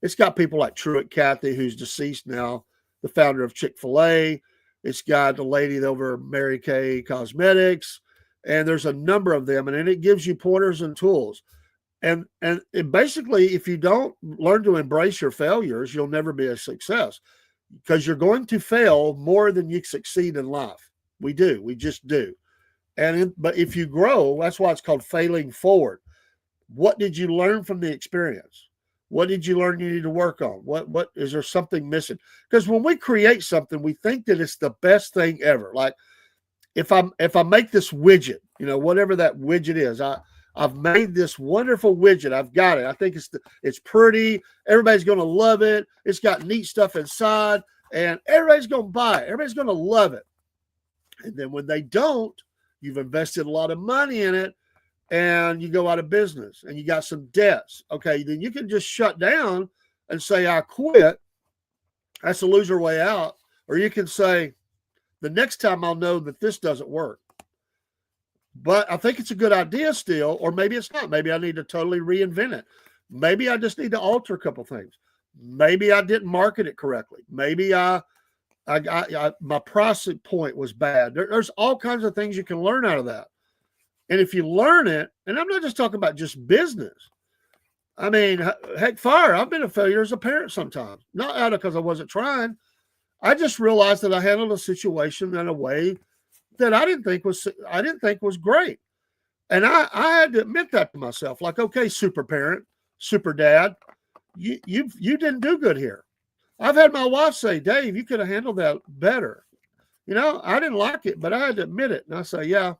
It's got people like Truett Cathy, who's deceased now, the founder of Chick-fil-A. It's got the lady over Mary Kay Cosmetics, and there's a number of them. And then it gives you pointers and tools. And basically, if you don't learn to embrace your failures, you'll never be a success because you're going to fail more than you succeed in life. We just do. But if you grow, that's why it's called failing forward. What did you learn from the experience? What did you learn you need to work on? What is there something missing? Because when we create something, we think that it's the best thing ever. Like if I make this widget, whatever that widget is, I've made this wonderful widget. I've got it. I think it's pretty. Everybody's going to love it. It's got neat stuff inside, and everybody's going to buy it. Everybody's going to love it. And then when they don't, you've invested a lot of money in it, and you go out of business, and you got some debts. Okay, then you can just shut down and say, I quit. That's a loser way out. Or you can say, the next time I'll know that this doesn't work. But I think it's a good idea still, or maybe it's not. Maybe I need to totally reinvent it. Maybe I just need to alter a couple things. Maybe I didn't market it correctly. Maybe my price point was bad. There's all kinds of things you can learn out of that. And if you learn it, and I'm not just talking about just business. I mean, heck, fire. I've been a failure as a parent sometimes. Not out of because I wasn't trying. I just realized that I handled a situation in a way that I didn't think was great. And I had to admit that to myself, like, okay, super parent, super dad, you didn't do good here. I've had my wife say, Dave, you could have handled that better. I didn't like it, but I had to admit it. And I say, yeah.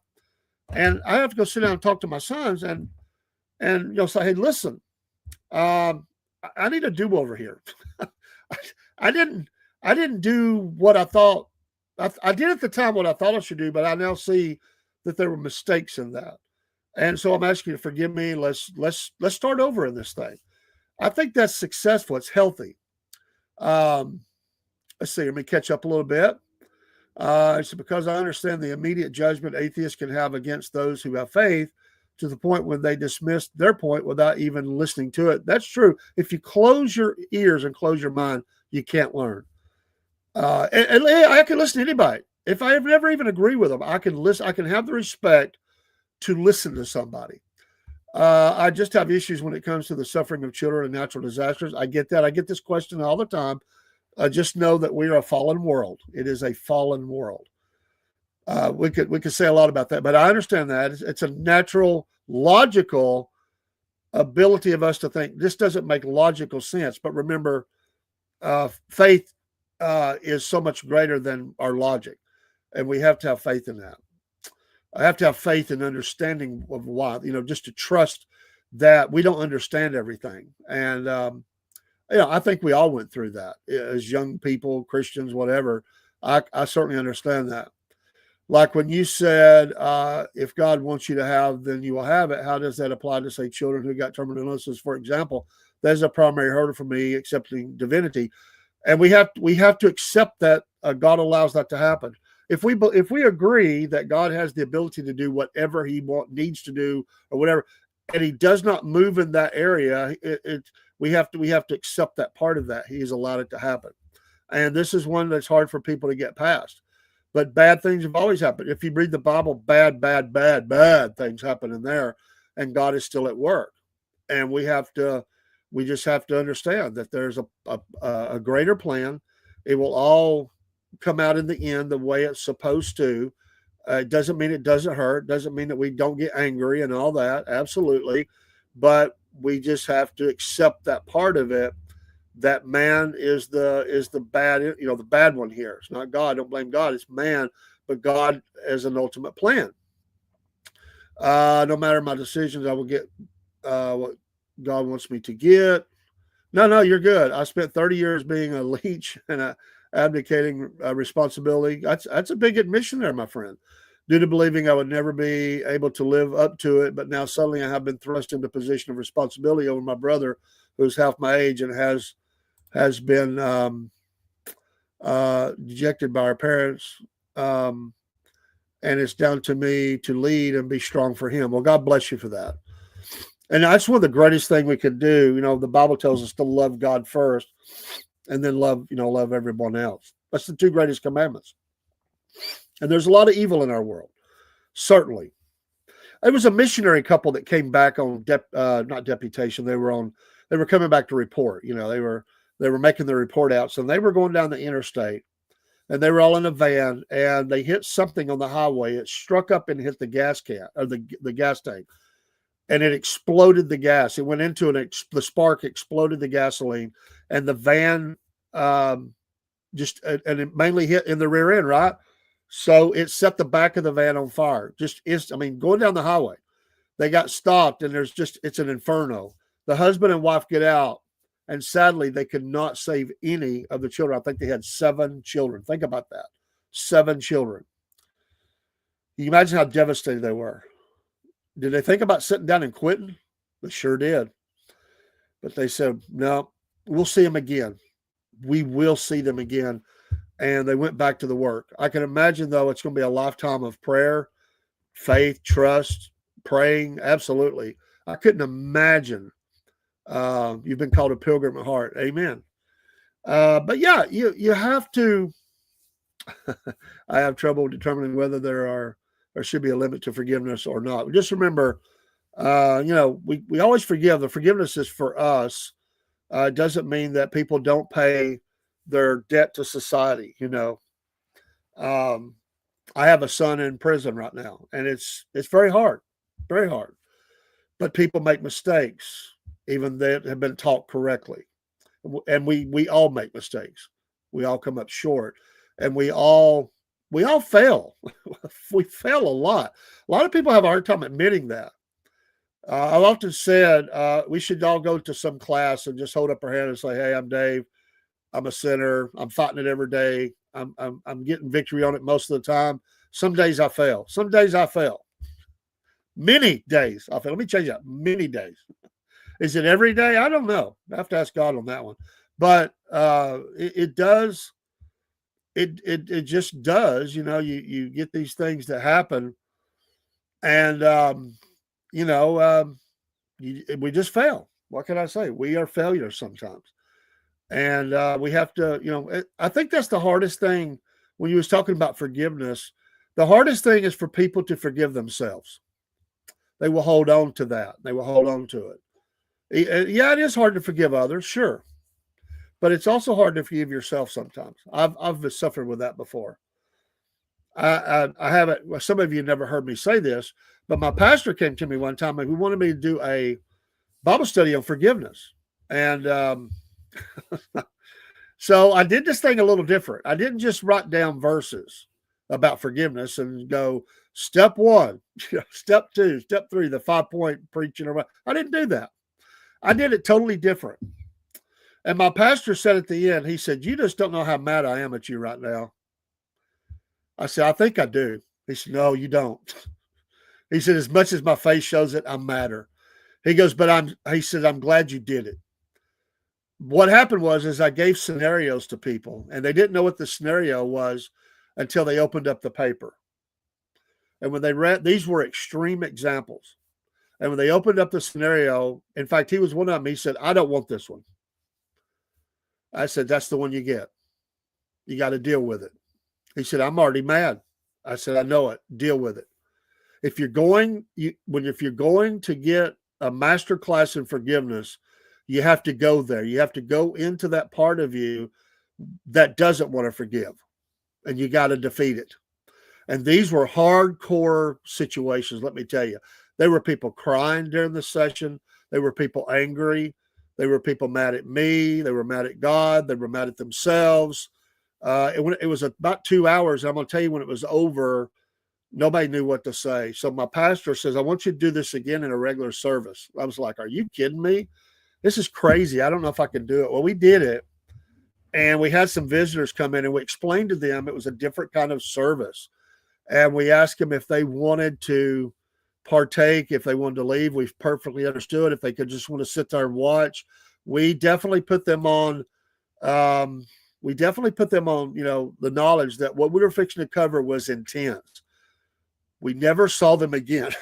And I have to go sit down and talk to my sons and say, hey, listen, I need a do-over here. I didn't do what I thought. I did at the time what I thought I should do, but I now see that there were mistakes in that. And so I'm asking you to forgive me. Let's start over in this thing. I think that's successful. It's healthy. Let's see. Let me catch up a little bit. It's because I understand the immediate judgment atheists can have against those who have faith, to the point when they dismiss their point without even listening to it. That's true. If you close your ears and close your mind, you can't learn. And I can listen to anybody. If I never even agree with them, I can listen. I can have the respect to listen to somebody. I just have issues when it comes to the suffering of children and natural disasters. I get that. I get this question all the time. Just know that we are a fallen world. It is a fallen world. We could say a lot about that, but I understand that it's a natural, logical ability of us to think this doesn't make logical sense. But remember, faith is so much greater than our logic, and we have to have faith in that. I have to have faith in understanding of why, just to trust that we don't understand everything. And, I think we all went through that as young people, Christians, whatever. I certainly understand that. Like when you said, if God wants you to have, then you will have it. How does that apply to, say, children who got terminal illnesses, for example? That's a primary hurdle for me, accepting divinity. And we have to accept that God allows that to happen. If we agree that God has the ability to do whatever He needs to do or whatever, and He does not move in that area, we have to accept that part of that. He has allowed it to happen, and this is one that's hard for people to get past. But bad things have always happened. If you read the Bible, bad things happen in there, and God is still at work. And we just have to understand that there's a greater plan. It will all come out in the end the way it's supposed to. It doesn't mean it doesn't hurt. Doesn't mean that we don't get angry and all that. Absolutely. But we just have to accept that part of it, that man is the bad, the bad one here. It's not God. Don't blame God. It's man, but God as an ultimate plan. No matter my decisions, I will get what God wants me to get. No, you're good. I spent 30 years being a leech and abdicating responsibility. That's a big admission there, my friend. Due to believing I would never be able to live up to it, but now suddenly I have been thrust into a position of responsibility over my brother, who's half my age and has been dejected by our parents. And it's down to me to lead and be strong for him. Well, God bless you for that. And that's one of the greatest things we could do. The Bible tells us to love God first and then love everyone else. That's the two greatest commandments. And there's a lot of evil in our world, certainly. There was a missionary couple that came back on not deputation. They were coming back to report. They were making the report out. So they were going down the interstate, and they were all in a van, and they hit something on the highway. It struck up and hit the gas can, or the gas tank, and it exploded the gas. It went into it. The spark exploded the gasoline, and the van and it mainly hit in the rear end, right? So it set the back of the van on fire. Going down the highway, they got stopped, and it's an inferno. The husband and wife get out, and sadly, they could not save any of the children. I think they had 7 children. Think about that. 7 children. Can you imagine how devastated they were? Did they think about sitting down and quitting? They sure did. But they said, no, we'll see them again. We will see them again. And they went back to the work. I can imagine, though, it's going to be a lifetime of prayer, faith, trust, praying. Absolutely. I couldn't imagine. You've been called a pilgrim at heart. Amen. But yeah, you have to. I have trouble determining whether there should be a limit to forgiveness or not. Just remember, we always forgive. The forgiveness is for us. It doesn't mean that people don't pay their debt to society. I have a son in prison right now, and it's very hard, very hard. But people make mistakes, even that have been taught correctly. And we all make mistakes. We all come up short, and we all fail. We fail a lot. A lot of people have a hard time admitting that. I've often said we should all go to some class and just hold up our hand and say, "Hey, I'm Dave. I'm a sinner. I'm fighting it every day. I'm getting victory on it most of the time. Some days I fail. Some days I fail. Many days I fail. Let me change that. Many days. Is it every day? I don't know. I have to ask God on that one. But it does. It just does. You know, you get these things that happen, and we just fail. What can I say? We are failures sometimes. And we have to, I think that's the hardest thing when you was talking about forgiveness. The hardest thing is for people to forgive themselves. They will hold on to that. They will hold on to it. Yeah, it is hard to forgive others, sure. But it's also hard to forgive yourself sometimes. I've suffered with that before. I haven't, well, some of you never heard me say this, but my pastor came to me one time and he wanted me to do a Bible study on forgiveness. And so I did this thing a little different. I didn't just write down verses about forgiveness and go step 1, step 2, step 3, the 5-point preaching. I didn't do that. I did it totally different. And my pastor said at the end, he said, "You just don't know how mad I am at you right now." I said, "I think I do." He said, "No, you don't." He said, "As much as my face shows it, I'm madder." He goes, he said, "I'm glad you did it." What happened was I gave scenarios to people, and they didn't know what the scenario was until they opened up the paper. And when they read, these were extreme examples. And when they opened up the scenario, in fact, he was one of them. He said, "I don't want this one." I said, "That's the one you get. You got to deal with it." He said, "I'm already mad." I said, "I know it. Deal with it. If you're going to get a master class in forgiveness, you have to go there. You have to go into that part of you that doesn't want to forgive, and you got to defeat it." And these were hardcore situations, let me tell you. There were people crying during the session. There were people angry. There were people mad at me. They were mad at God. They were mad at themselves. It was about 2 hours. I'm going to tell you, when it was over, nobody knew what to say. So my pastor says, "I want you to do this again in a regular service." I was like, "Are you kidding me? This is crazy. I don't know if I can do it." Well, we did it. And we had some visitors come in, and we explained to them it was a different kind of service. And we asked them if they wanted to partake, if they wanted to leave. We perfectly understood if they could just want to sit there and watch. We definitely put them on, the knowledge that what we were fixing to cover was intense. We never saw them again.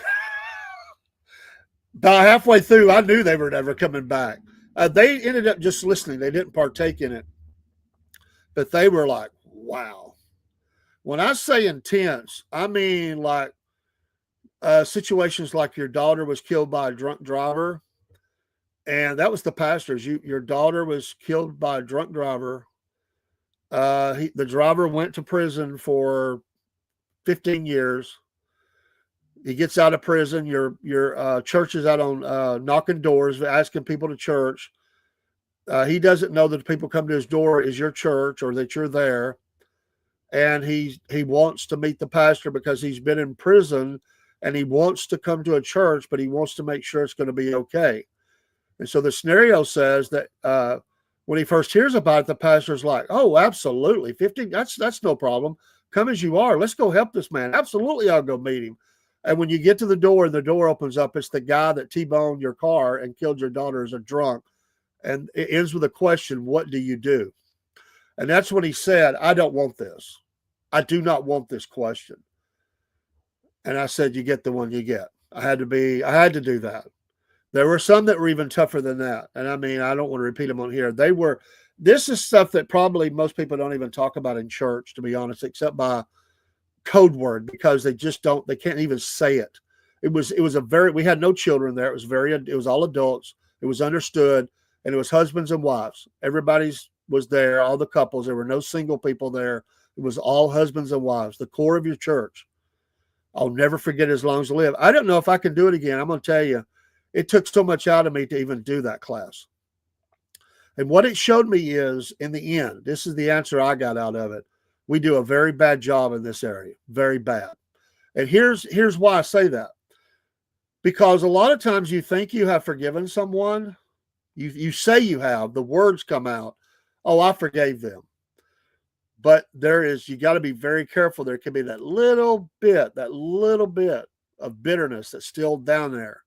About halfway through, I knew they were never coming back. They ended up just listening. They didn't partake in it. But they were like, wow. When I say intense, I mean like situations like your daughter was killed by a drunk driver. And that was the pastor's. Your daughter was killed by a drunk driver. The driver went to prison for 15 years. He gets out of prison. Your church is out on knocking doors, asking people to church. He doesn't know that the people come to his door is your church or that you're there. And he wants to meet the pastor because he's been in prison and he wants to come to a church, but he wants to make sure it's going to be okay. And so the scenario says that when he first hears about it, the pastor's like, "Oh, absolutely. 15, that's no problem. Come as you are. Let's go help this man. Absolutely, I'll go meet him." And when you get to the door and the door opens up, it's the guy that T-boned your car and killed your daughter as a drunk. And it ends with a question, "What do you do?" And that's when he said, "I don't want this. I do not want this question." And I said, "You get the one you get." I had to do that. There were some that were even tougher than that. And I mean, I don't want to repeat them on here. This is stuff that probably most people don't even talk about in church, to be honest, except by code word, because they can't even say it. We had no children there. It was all adults. It was understood. And it was husbands and wives. Everybody's was there, all the couples. There were no single people there. It was all husbands and wives, the core of your church. I'll never forget it as long as I live. I don't know if I can do it again. I'm going to tell you, it took so much out of me to even do that class. And what it showed me is, in the end, this is the answer I got out of it. We do a very bad job in this area, very bad. And here's why I say that. Because a lot of times you think you have forgiven someone. You say you have. The words come out, oh, I forgave them. But you got to be very careful. There can be that little bit of bitterness that's still down there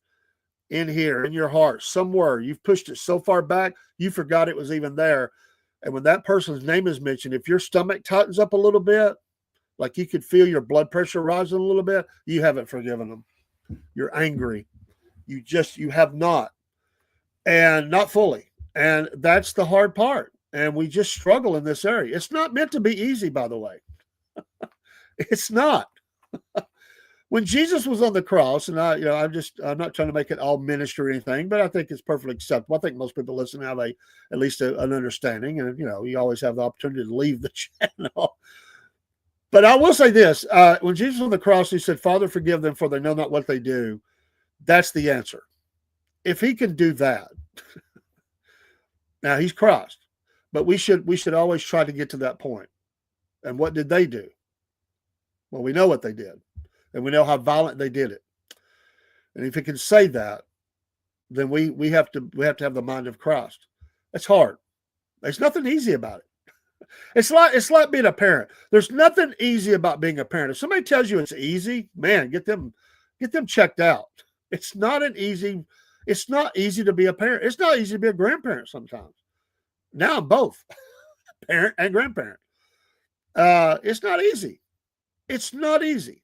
in here, in your heart, somewhere. You've pushed it so far back, you forgot it was even there. And when that person's name is mentioned, if your stomach tightens up a little bit, like you could feel your blood pressure rising a little bit, you haven't forgiven them. You're angry. You have not. And not fully. And that's the hard part. And we just struggle in this area. It's not meant to be easy, by the way. It's not. When Jesus was on the cross, and I'm not trying to make it all ministry or anything, but I think it's perfectly acceptable. I think most people listen have at least an understanding, and you always have the opportunity to leave the channel. But I will say this: when Jesus was on the cross, he said, "Father, forgive them, for they know not what they do." That's the answer. If he can do that, now he's Christ. But we should always try to get to that point. And what did they do? Well, we know what they did. And we know how violent they did it. And if he can say that, then we have to have the mind of Christ. It's hard. There's nothing easy about it. It's like being a parent. There's nothing easy about being a parent. If somebody tells you it's easy, man, get them checked out. It's not easy to be a parent. It's not easy to be a grandparent sometimes. Now I'm both parent and grandparent. It's not easy. It's not easy.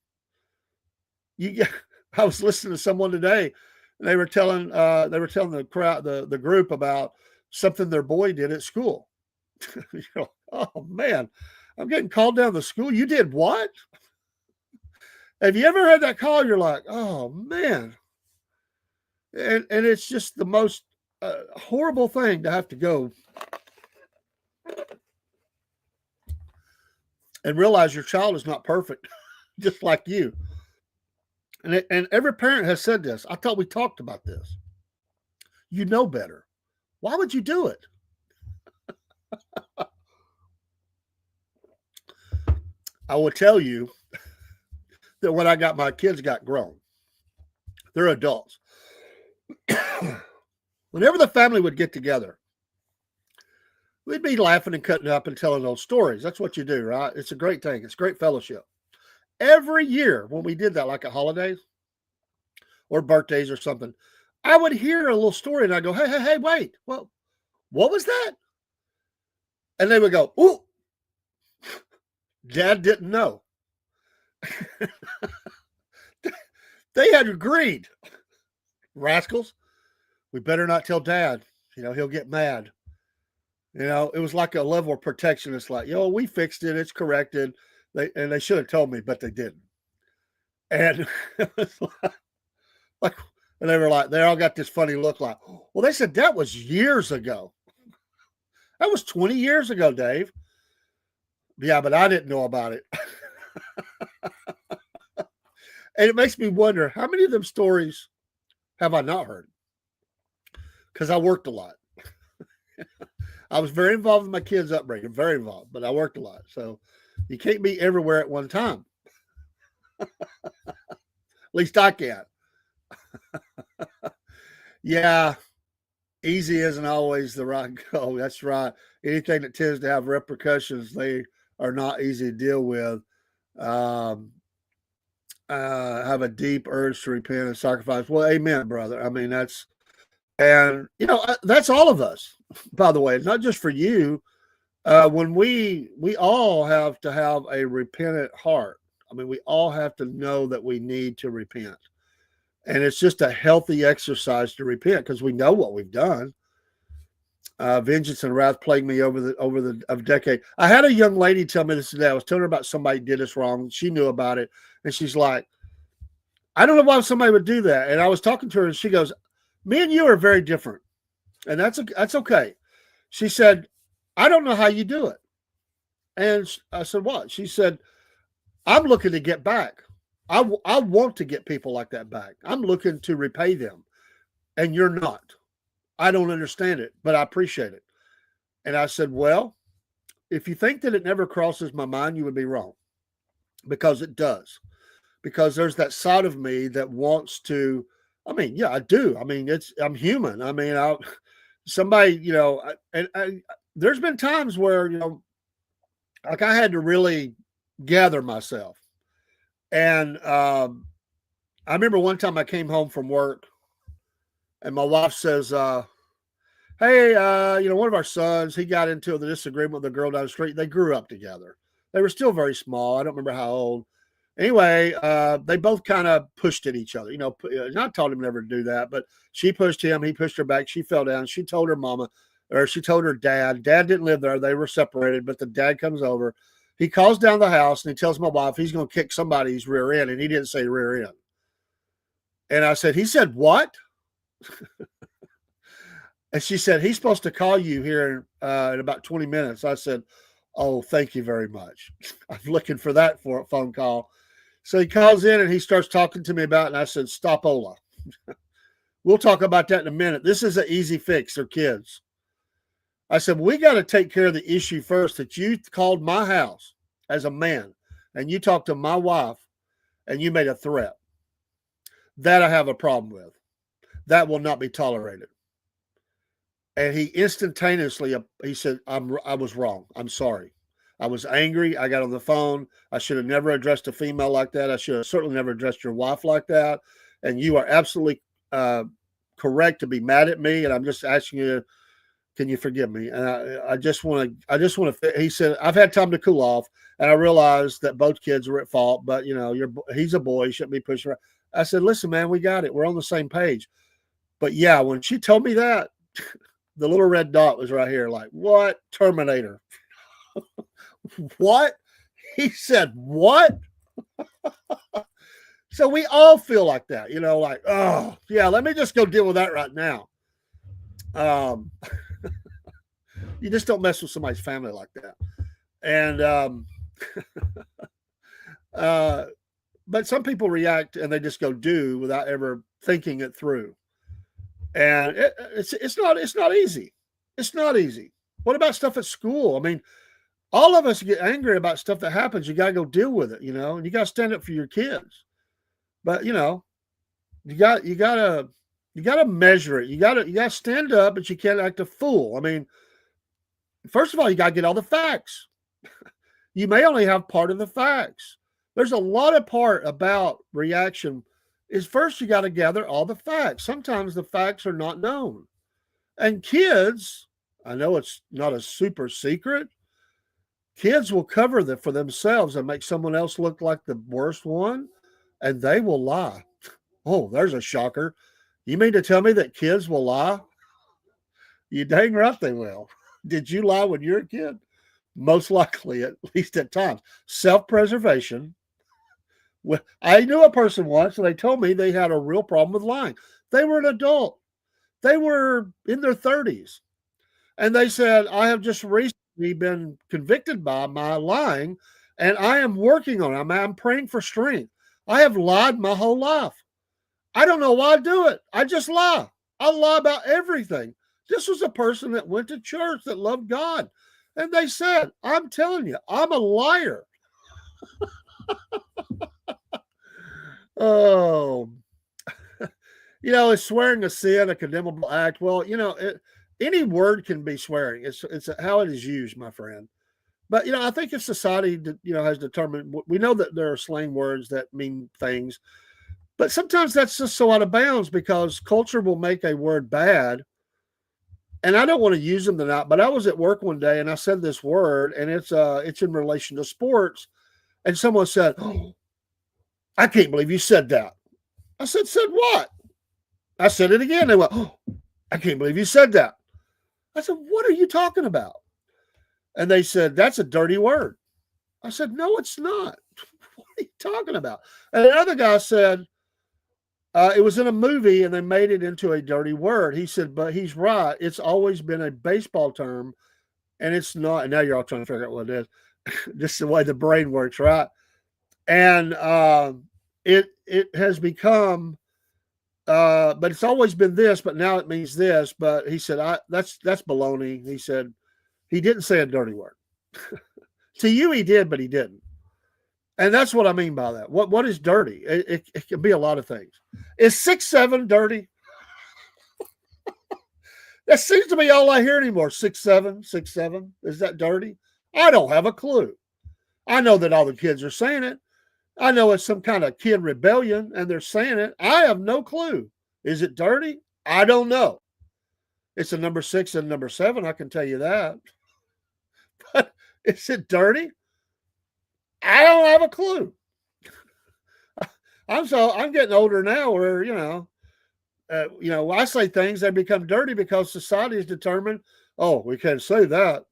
I was listening to someone today, and they were telling the crowd, the group, about something their boy did at school. Oh man, I'm getting called down to school. You did what? Have you ever had that call? You're like, oh man, and it's just the most horrible thing to have to go and realize your child is not perfect, just like you. And every parent has said this. I thought we talked about this. You know better. Why would you do it? I will tell you that when I got my kids got grown, they're adults. Whenever the family would get together, we'd be laughing and cutting up and telling old stories. That's what you do, right? It's a great thing. It's great fellowship. Every year when we did that, like at holidays or birthdays or something, I would hear a little story and I'd go, hey, wait. Well, what was that? And they would go, ooh, Dad didn't know. They had agreed. Rascals, we better not tell Dad. He'll get mad. It was like a level of protection. It's like, we fixed it. It's corrected. They should have told me, but they didn't. And it was like, and they were like, they all got this funny look like, well, they said that was years ago. That was 20 years ago, Dave. Yeah, but I didn't know about it. And it makes me wonder, how many of them stories have I not heard? Because I worked a lot. I was very involved in my kids' upbringing, very involved, but I worked a lot. So you can't be everywhere at one time. At least I can. Yeah, easy isn't always the right goal. That's right. Anything that tends to have repercussions, they are not easy to deal with. Have a deep urge to repent and sacrifice. Well, amen, brother. I mean, that's all of us, by the way. It's not just for you. When we all have to have a repentant heart. I mean, we all have to know that we need to repent. And it's just a healthy exercise to repent because we know what we've done. Vengeance and wrath plagued me over the decade. I had a young lady tell me this today. I was telling her about somebody did us wrong. She knew about it. And she's like, I don't know why somebody would do that. And I was talking to her and she goes, me and you are very different. And that's okay. She said, I don't know how you do it. And I said, what? She said, I'm looking to get back. I want to get people like that back. I'm looking to repay them, and you're not. I don't understand it, but I appreciate it. And I said, well, if you think that it never crosses my mind, you would be wrong, because it does. Because there's that side of me that wants to. I mean, yeah, I do. I mean, I'm human. I mean, somebody, there's been times where, like I had to really gather myself. And I remember one time I came home from work and my wife says, hey, one of our sons, he got into the disagreement with the girl down the street. They grew up together. They were still very small. I don't remember how old. Anyway, they both kind of pushed at each other. I told him never to do that, but she pushed him. He pushed her back. She fell down. She told her mama, or she told her dad. Dad didn't live there. They were separated, but the dad comes over. He calls down the house and he tells my wife he's going to kick somebody's rear end, and he didn't say rear end. And I said, he said what? And she said, he's supposed to call you here in about 20 minutes. I said, oh, thank you very much. I'm looking for that for a phone call. So he calls in and he starts talking to me about it. And I said, stop, Ola. We'll talk about that in a minute. This is an easy fix for kids. I said, we got to take care of the issue first, that you called my house as a man and you talked to my wife and you made a threat. That I have a problem with. That will not be tolerated. And he instantaneously, he said, I was wrong. I'm sorry. I was angry. I got on the phone. I should have never addressed a female like that. I should have certainly never addressed your wife like that. And you are absolutely correct to be mad at me. And I'm just asking you, can you forgive me? And I just want to, he said, I've had time to cool off. And I realized that both kids were at fault, but he's a boy. He shouldn't be pushing around. I said, listen, man, we got it. We're on the same page. But yeah, when she told me that, the little red dot was right here. Like, what? Terminator. What? He said, what? So we all feel like that, like, oh, yeah, let me just go deal with that right now. You just don't mess with somebody's family like that. And, but some people react and they just go do without ever thinking it through. And it's not easy. It's not easy. What about stuff at school? I mean, all of us get angry about stuff that happens. You got to go deal with it, and you got to stand up for your kids. But, you got to measure it. You got to stand up, but you can't act a fool. I mean, first of all, you got to get all the facts. You may only have part of the facts. There's a lot of part about reaction is first you got to gather all the facts. Sometimes the facts are not known. And kids, I know it's not a super secret, kids will cover that for themselves and make someone else look like the worst one, and they will lie. Oh, there's a shocker. You mean to tell me that kids will lie? You dang right they will. Did you lie when you were a kid? Most likely, at least at times. Self-preservation. I knew a person once, and they told me they had a real problem with lying. They were an adult. They were in their 30s. And they said, I have just recently been convicted by my lying, and I am working on it. I'm praying for strength. I have lied my whole life. I don't know why I do it. I just lie. I lie about everything. This was a person that went to church, that loved God. And they said, I'm telling you, I'm a liar. Oh, is swearing a sin, a condemnable act? Well, any word can be swearing. It's how it is used, my friend. But, I think if society, has determined, we know that there are slang words that mean things, but sometimes that's just so out of bounds because culture will make a word bad. And I don't want to use them tonight, but I was at work one day and I said this word, and it's in relation to sports. And someone said, oh, I can't believe you said that. I said what? I said it again. They went, oh, I can't believe you said that. I said, what are you talking about? And they said, that's a dirty word. I said, no, it's not. What are you talking about? And another guy said, it was in a movie and they made it into a dirty word. He said, but he's right. It's always been a baseball term and it's not. And now you're all trying to figure out what it is. Just the way the brain works, right? And it has become, but it's always been this, but now it means this. But he said, that's baloney. He said, he didn't say a dirty word. To you, he did, but he didn't. And that's what I mean by that. What is dirty? It can be a lot of things. Is 6'7" dirty? That seems to be all I hear anymore. 6'7". Is that dirty? I don't have a clue. I know that all the kids are saying it. I know it's some kind of kid rebellion and they're saying it. I have no clue. Is it dirty? I don't know. It's a number 6 and number 7. I can tell you that. But is it dirty? I don't have a clue. I'm getting older now where, I say things that become dirty because society is determined, oh, we can't say that.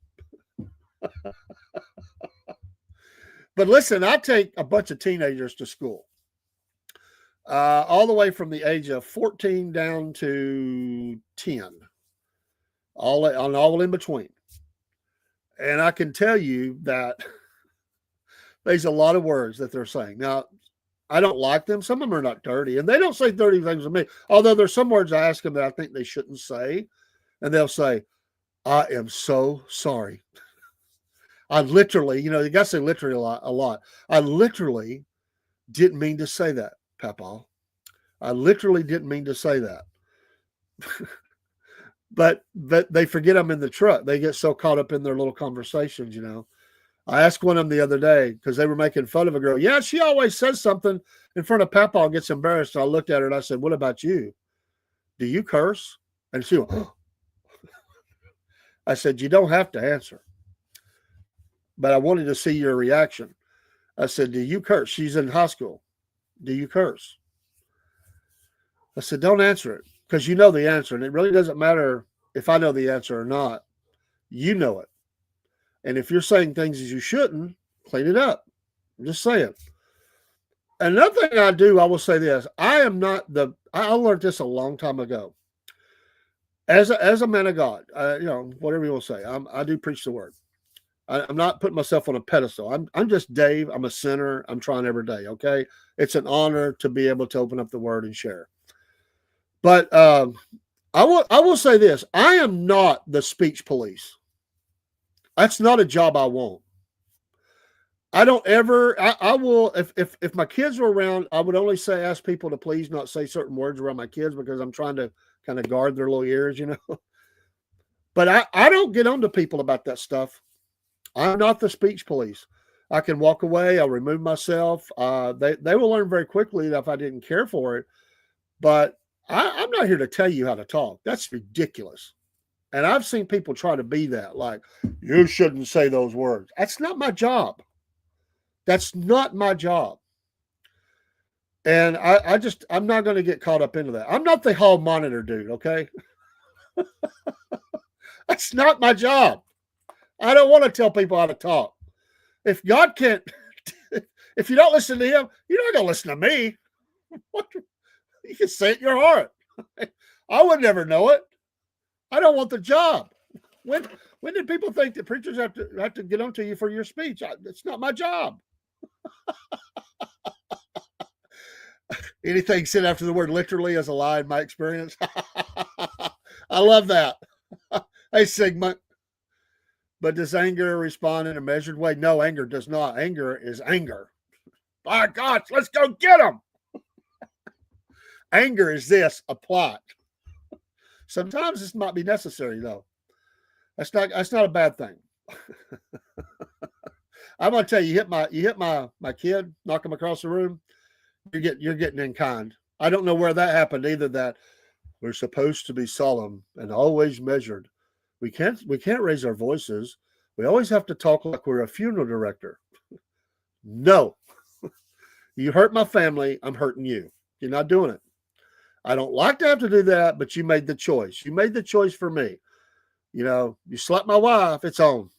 But listen, I take a bunch of teenagers to school, all the way from the age of 14 down to 10, all in between. And I can tell you that there's a lot of words that they're saying. Now, I don't like them. Some of them are not dirty, and they don't say dirty things to me. Although there's some words I ask them that I think they shouldn't say, and they'll say, I am so sorry. I literally, you got to say literally a lot. I literally didn't mean to say that, Papa. I literally didn't mean to say that. But they forget I'm in the truck. They get so caught up in their little conversations, I asked one of them the other day because they were making fun of a girl. Yeah, she always says something in front of Papa and gets embarrassed. So I looked at her and I said, what about you? Do you curse? And she went, oh. I said, you don't have to answer. But I wanted to see your reaction. I said, do you curse? She's in high school. Do you curse? I said, don't answer it because you know the answer. And it really doesn't matter if I know the answer or not. You know it. And if you're saying things as you shouldn't, clean it up. I'm just saying. Another thing I do, I will say this. I learned this a long time ago. As a man of God, whatever you will say, I do preach the word. I'm not putting myself on a pedestal. I'm just Dave. I'm a sinner. I'm trying every day. Okay. It's an honor to be able to open up the word and share. But I will say this. I am not the speech police. That's not a job I want. I don't ever, I will, if my kids were around, I would only ask people to please not say certain words around my kids because I'm trying to kind of guard their little ears, But I don't get on to people about that stuff. I'm not the speech police. I can walk away. I'll remove myself. They will learn very quickly that if I didn't care for it. But I'm not here to tell you how to talk. That's ridiculous. And I've seen people try to be that, like, you shouldn't say those words. That's not my job. That's not my job. And I'm not going to get caught up into that. I'm not the hall monitor dude, okay? That's not my job. I don't want to tell people how to talk. If God can't, if you don't listen to him, you're not going to listen to me. You can say it in your heart. I would never know it. I don't want the job. When did people think that preachers have to get onto you for your speech? It's not my job. Anything said after the word literally is a lie in my experience. I love that. Hey, Sigmund. But does anger respond in a measured way? No, anger does not. Anger is anger. By God, let's go get them. Anger is a plot. Sometimes this might be necessary, though. That's not a bad thing. I'm gonna tell you, you hit my kid, knock him across the room. You're getting in kind. I don't know where that happened either. That we're supposed to be solemn and always measured. We can't raise our voices. We always have to talk like we're a funeral director. No, you hurt my family. I'm hurting you. You're not doing it. I don't like to have to do that, but you made the choice. You made the choice for me. You slapped my wife, it's on.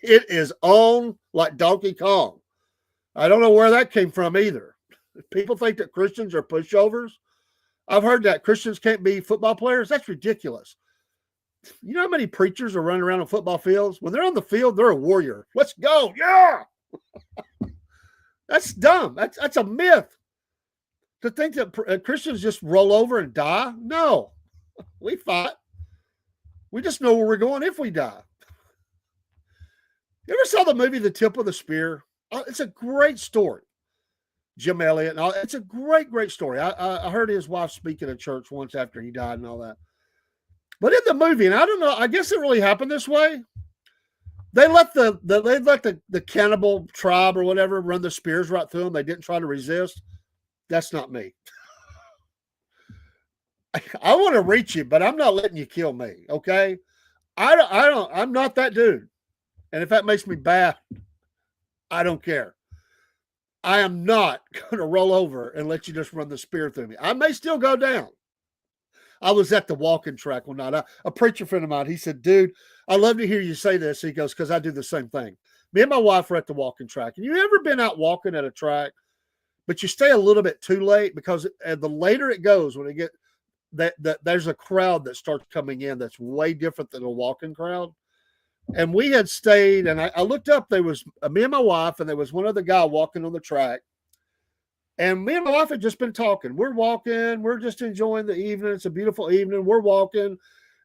It is on like Donkey Kong. I don't know where that came from either. People think that Christians are pushovers. I've heard that Christians can't be football players. That's ridiculous. You know how many preachers are running around on football fields? When they're on the field, they're a warrior. Let's go. Yeah. That's dumb. That's a myth. To think that Christians just roll over and die? No, we fight. We just know where we're going if we die. You ever saw the movie The Tip of the Spear? It's a great story. Jim Elliott and all. It's a great, great story. I heard his wife speak at a church once after he died and all that. But in the movie, and I don't know, I guess it really happened this way. They let the cannibal tribe or whatever run the spears right through them. They didn't try to resist. That's not me. I want to reach you, but I'm not letting you kill me. Okay. I'm not that dude. And if that makes me bad, I don't care. I am not going to roll over and let you just run the spear through me. I may still go down. I was at the walking track one night. A preacher friend of mine, he said, dude, I love to hear you say this. He goes, because I do the same thing. Me and my wife were at the walking track. And you ever been out walking at a track, but you stay a little bit too late? Because the later it goes, when it get that there's a crowd that starts coming in that's way different than a walking crowd. And we had stayed, and I looked up, there was me and my wife, and there was one other guy walking on the track. And me and my wife had just been talking. We're walking. We're just enjoying the evening. It's a beautiful evening. We're walking.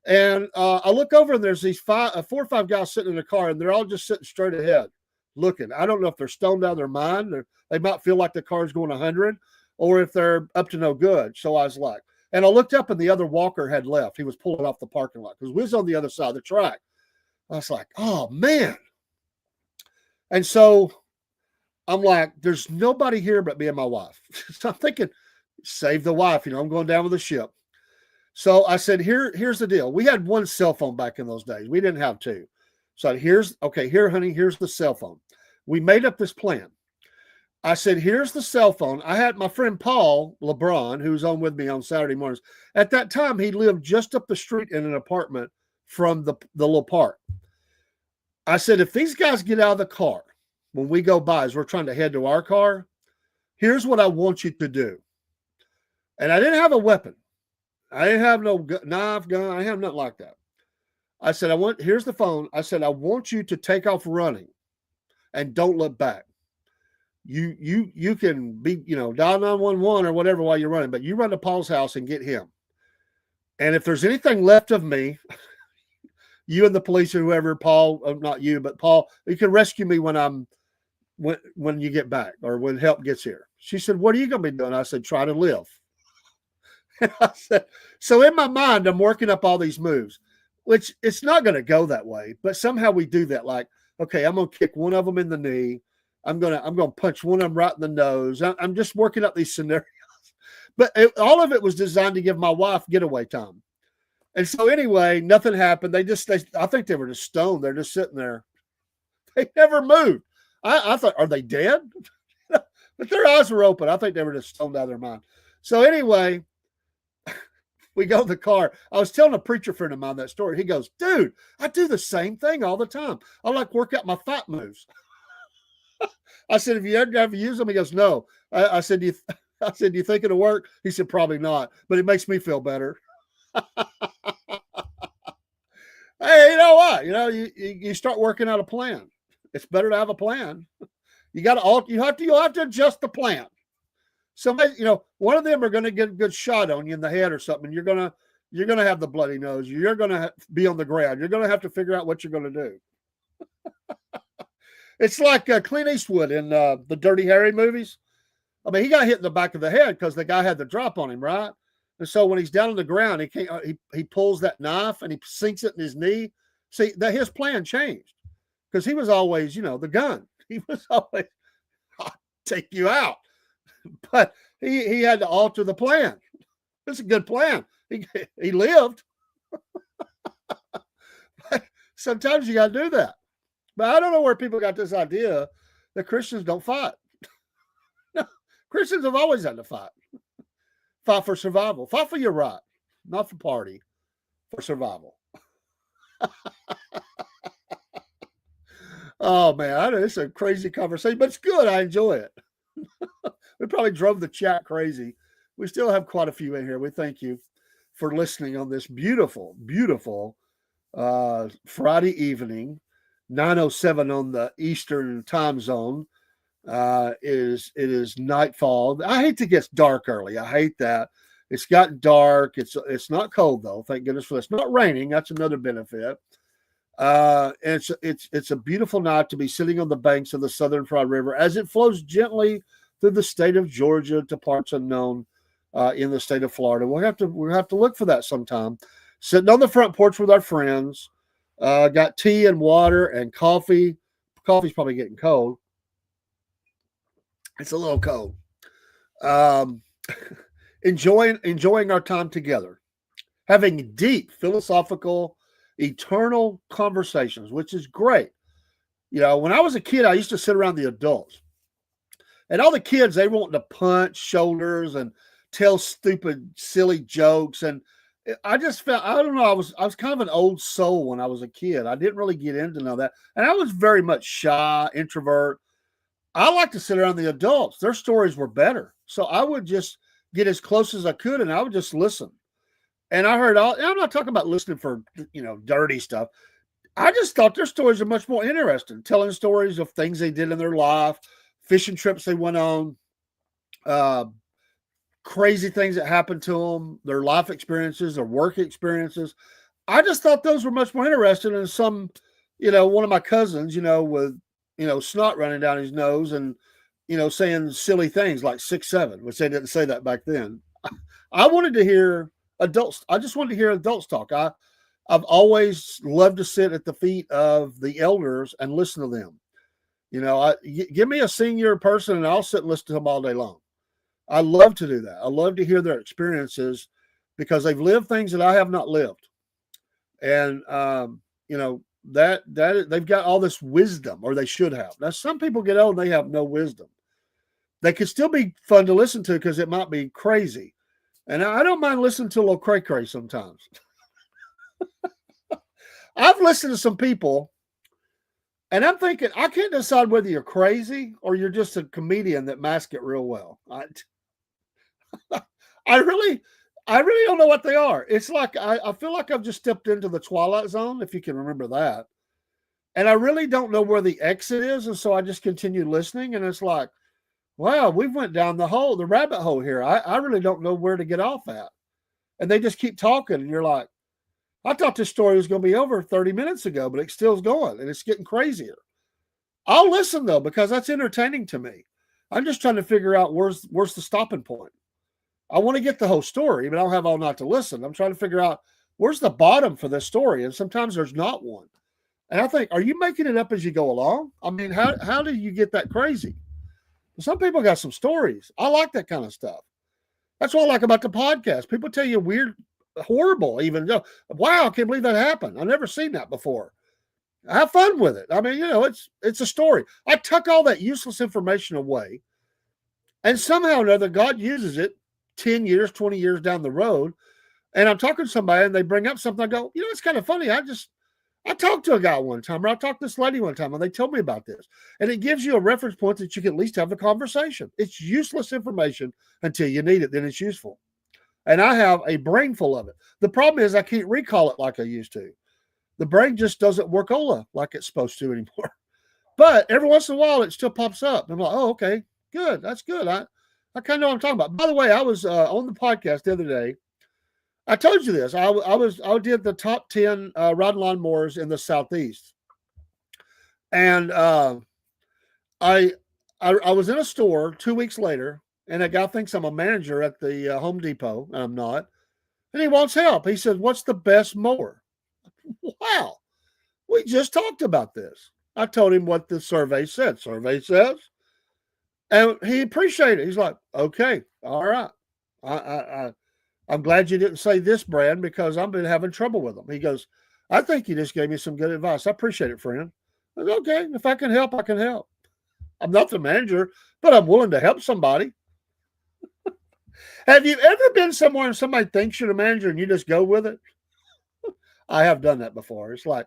And I look over, and there's these 4 or 5 guys sitting in the car, and they're all just sitting straight ahead looking. I don't know if they're stoned out of their mind. They might feel like the car's going 100, or if they're up to no good. So I was like, and I looked up, and the other walker had left. He was pulling off the parking lot because we was on the other side of the track. I was like, oh, man. And so I'm like, there's nobody here but me and my wife. So I'm thinking, save the wife. I'm going down with the ship. So I said, here's the deal. We had one cell phone back in those days. We didn't have two. So here, honey, here's the cell phone. We made up this plan. I said, here's the cell phone. I had my friend Paul LeBron, who was on with me on Saturday mornings. At that time, he lived just up the street in an apartment from the little park. I said, if these guys get out of the car when we go by, as we're trying to head to our car, here's what I want you to do. And I didn't have a weapon. I didn't have no knife, gun. I didn't have nothing like that. I said, here's the phone. I said, I want you to take off running and don't look back. You can be, dial 911 or whatever while you're running, but you run to Paul's house and get him. And if there's anything left of me, you and the police or whoever, Paul, not you, but Paul, you can rescue me when you get back or when help gets here. She said, what are you going to be doing? I said, try to live. And I said, so in my mind, I'm working up all these moves, which it's not going to go that way, but somehow we do that. Like, okay, I'm going to kick one of them in the knee. I'm going to punch one of them right in the nose. I'm just working up these scenarios, but all of it was designed to give my wife getaway time. And so anyway, nothing happened. I think they were just stoned. They're just sitting there. They never moved. I thought, are they dead? But their eyes were open. I think they were just stoned out of their mind. So anyway, we go to the car. I was telling a preacher friend of mine that story. He goes, dude, I do the same thing all the time. I like work out my fight moves. I said, have you ever used them? He goes, no. I said, do you think it'll work? He said, probably not, but it makes me feel better. Hey, you know what? You start working out a plan. It's better to have a plan. You'll have to adjust the plan. Somebody, one of them are going to get a good shot on you in the head or something. You're going to have the bloody nose. You're going to be on the ground. You're going to have to figure out what you're going to do. It's like Clint Eastwood in the Dirty Harry movies. I mean, he got hit in the back of the head because the guy had the drop on him, right? And so when he's down on the ground, he pulls that knife and he sinks it in his knee. See, his plan changed because he was always, the gun. He was always, I'll take you out. But he had to alter the plan. It's a good plan. He lived. But sometimes you got to do that. But I don't know where people got this idea that Christians don't fight. No, Christians have always had to fight. Fight for survival. Fight for your right. Not for party. For survival. Oh, man. It's a crazy conversation, but it's good. I enjoy it. We probably drove the chat crazy. We still have quite a few in here. We thank you for listening on this beautiful, beautiful Friday evening, 9:07 on the Eastern time zone. It is nightfall. I hate to get dark early. I hate that. It's gotten dark. It's not cold though. Thank goodness for this. Not raining. That's another benefit. It's a beautiful night to be sitting on the banks of the Southern Fried River as it flows gently through the state of Georgia to parts unknown in the state of Florida. We'll have to look for that sometime. Sitting on the front porch with our friends, got tea and water and coffee. Coffee's probably getting cold. It's a little cold. Enjoying our time together, having deep philosophical, eternal conversations, which is great. You know, when I was a kid, I used to sit around the adults, and all the kids, they wanting to punch shoulders and tell stupid, silly jokes, and I just felt, I don't know, I was kind of an old soul when I was a kid. I didn't really get into none of that, and I was very much shy, introvert. I like to sit around the adults. Their stories were better, so I would just get as close as I could, and I would just listen. And I heard all, I'm not talking about listening for, dirty stuff. I just thought their stories are much more interesting, telling stories of things they did in their life, fishing trips they went on, crazy things that happened to them, their life experiences, their work experiences. I just thought those were much more interesting than some, one of my cousins, with, snot running down his nose and, saying silly things like 6'7", which they didn't say that back then. I wanted to hear adults. I just wanted to hear adults talk. I've always loved to sit at the feet of the elders and listen to them. Give me a senior person and I'll sit and listen to them all day long. I love to do that. I love to hear their experiences because they've lived things that I have not lived. And, that they've got all this wisdom, or they should have. Now, some people get old and they have no wisdom. They could still be fun to listen to because it might be crazy. And I don't mind listening to a little cray-cray sometimes. I've listened to some people, and I'm thinking, I can't decide whether you're crazy or you're just a comedian that masks it real well. I really don't know what they are. It's like, I feel like I've just stepped into the Twilight Zone, if you can remember that. And I really don't know where the exit is. And so I just continue listening. And it's like, wow, we went down the rabbit hole here. I really don't know where to get off at. And they just keep talking. And you're like, I thought this story was going to be over 30 minutes ago, but it still's going and it's getting crazier. I'll listen though, because that's entertaining to me. I'm just trying to figure out where's the stopping point. I want to get the whole story, but I don't have all night to listen. I'm trying to figure out where's the bottom for this story. And sometimes there's not one. And I think, are you making it up as you go along? I mean, how do you get that crazy? Some people got some stories. I like that kind of stuff. That's what I like about the podcast. People tell you weird, horrible, even, wow, I can't believe that happened. I've never seen that before. Have fun with it. I mean, it's a story. I tuck all that useless information away, and somehow or another, God uses it 10 years, 20 years down the road. And I'm talking to somebody and they bring up something. I go, it's kind of funny. I talked to a guy one time, or I talked to this lady one time, and they told me about this. And it gives you a reference point that you can at least have a conversation. It's useless information until you need it. Then it's useful. And I have a brain full of it. The problem is I can't recall it like I used to. The brain just doesn't work like it's supposed to anymore. But every once in a while, it still pops up. I'm like, oh, okay, good. That's good. I kind of know what I'm talking about. By the way, I was on the podcast the other day. I told you this. I did the top 10 riding lawnmowers in the Southeast, and I was in a store 2 weeks later, and a guy thinks I'm a manager at the Home Depot, and I'm not. And he wants help. He says, "What's the best mower?" Wow, we just talked about this. I told him what the survey said. Survey says, and he appreciated it. He's like, "Okay, all right. I'm glad you didn't say this brand because I've been having trouble with them." He goes, "I think you just gave me some good advice. I appreciate it, friend." I said, "Okay, if I can help, I can help. I'm not the manager, but I'm willing to help somebody." Have you ever been somewhere and somebody thinks you're the manager and you just go with it? I have done that before. It's like,